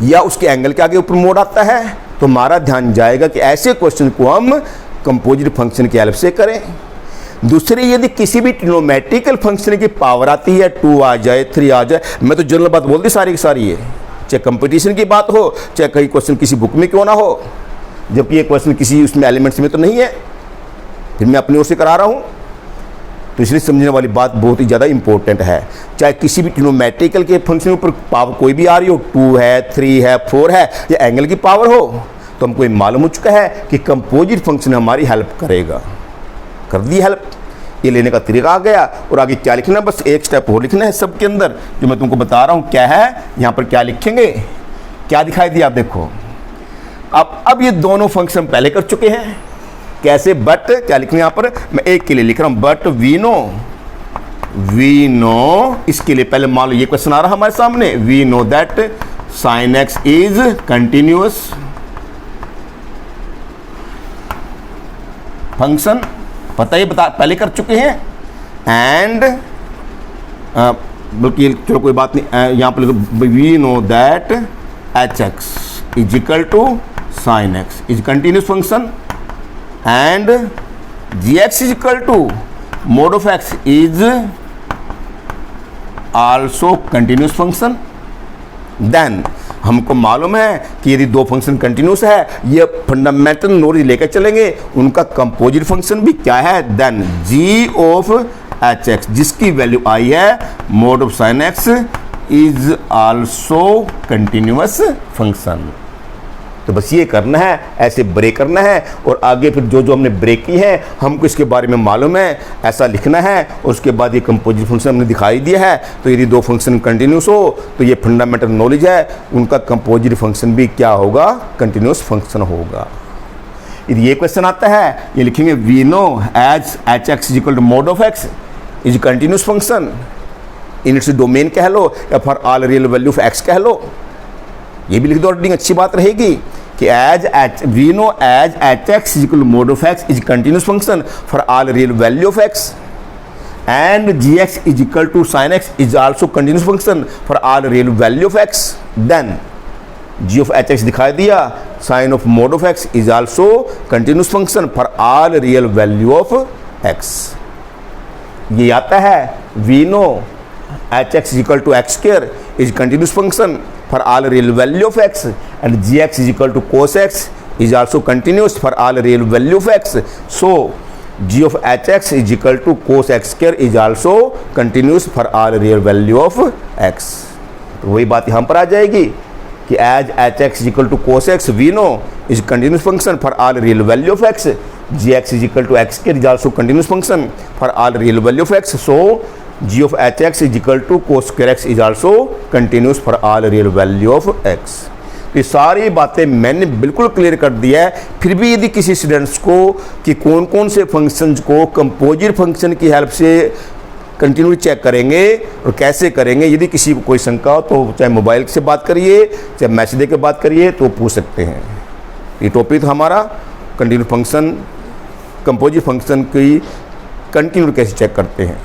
या उसके एंगल के आगे ऊपर मोड आता है, तो हमारा ध्यान जाएगा कि ऐसे क्वेश्चन को हम कंपोजिट फंक्शन की हेल्प से करें। दूसरी, यदि किसी भी ट्रिग्नोमेट्रिकल फंक्शन की पावर आती है, 2 आ जाए, 3 आ जाए, मैं तो जनरल बात बोल दी सारी की सारी, ये चाहे कंपटीशन की बात हो, चाहे कहीं क्वेश्चन किसी बुक में क्यों ना हो, जबकि ये क्वेश्चन किसी उसमें एलिमेंट्स में तो नहीं है, फिर मैं अपनी ओर से करा रहा हूँ। तो इसलिए समझने वाली बात बहुत ही ज़्यादा इंपॉर्टेंट है। चाहे किसी भी ट्रिग्नोमेट्रिकल के फंक्शन के ऊपर पावर कोई भी आ रही हो, 2 है, 3 है, 4 है, या एंगल की पावर हो, तो हमको ये मालूम हो चुका है कि कंपोजिट फंक्शन हमारी हेल्प करेगा। कर दी हेल्प, ये लेने का तरीका आ गया। और आगे क्या लिखना, बस एक स्टेप और लिखना है सबके अंदर, जो मैं तुमको बता रहा हूँ क्या है। यहाँ पर क्या लिखेंगे, क्या दिखाई दिया आप देखो। अब ये दोनों फंक्शन पहले कर चुके हैं, कैसे, बट क्या लिखना है यहाँ पर, मैं एक के लिए लिख रहा हूँ, बट वी नो, इसके लिए पहले मान लो ये क्वेश्चन आ रहा है हमारे सामने, we know that sin x is continuous function, पता ही पहले कर चुके हैं। एंड बल्कि चलो कोई बात नहीं, यहाँ पर we know that h x is equal to sine x is continuous function and g x is equal to mod of x is also continuous function. Then हमको मालूम है कि यदि दो फंक्शन कंटिन्यूस है, ये फंडामेंटल नॉलेज लेकर चलेंगे, उनका कंपोजिट फंक्शन भी क्या है, then g of H x, जिसकी वैल्यू आई है, mod of sine x is also continuous function. तो बस ये करना है, ऐसे ब्रेक करना है, और आगे फिर जो जो हमने ब्रेक की है हमको इसके बारे में मालूम है, ऐसा लिखना है। और उसके बाद ये कंपोजिट फंक्शन हमने दिखाई दिया है। तो यदि दो फंक्शन कंटिन्यूस हो तो ये फंडामेंटल नॉलेज है, उनका कंपोजिट फंक्शन भी क्या होगा, कंटिन्यूस फंक्शन होगा। यदि ये क्वेश्चन आता है, ये लिखेंगे we know as h x is equal to mod of x is continuous function in its domain कह लो, या for all real value of x कह लो, ये भी लिख दो। अच्छी बात रहेगी कि as h we know as h x is equal to mod of x is continuous function for all real value of x and g x is equal to sine x is also continuous function for all real value of x. Then g of H x दिखाई दिया, sine of mod of x is also continuous function for all real value of x. ये आता है we know h x is equal to x square is continuous function for all real value of x and gx is equal to cos x is also continuous for all real value of x. So g of hx is equal to cos x square is also continuous for all real value of x. तो वही बात यहाँ पर आ जाएगी कि as hx is equal to cos x we know is continuous function for all real value of x, gx is equal to x square is also continuous function for all real value of x. So g of h x is equal to cos square x is also continuous for all real value of x. ये सारी बातें मैंने बिल्कुल clear कर दिया है। फिर भी यदि किसी स्टूडेंट्स को कि कौन कौन से फंक्शंस को कंपोजिट फंक्शन की हेल्प से कंटिन्यू चेक करेंगे और कैसे करेंगे, यदि किसी को कोई शंका हो तो चाहे मोबाइल से बात करिए, चाहे मैसेज दे के बात करिए, तो पूछ सकते हैं। ये टॉपिक हमारा कंटिन्यू फंक्शन, कंपोजिट फंक्शन की कंटिन्यू कैसे चेक करते हैं।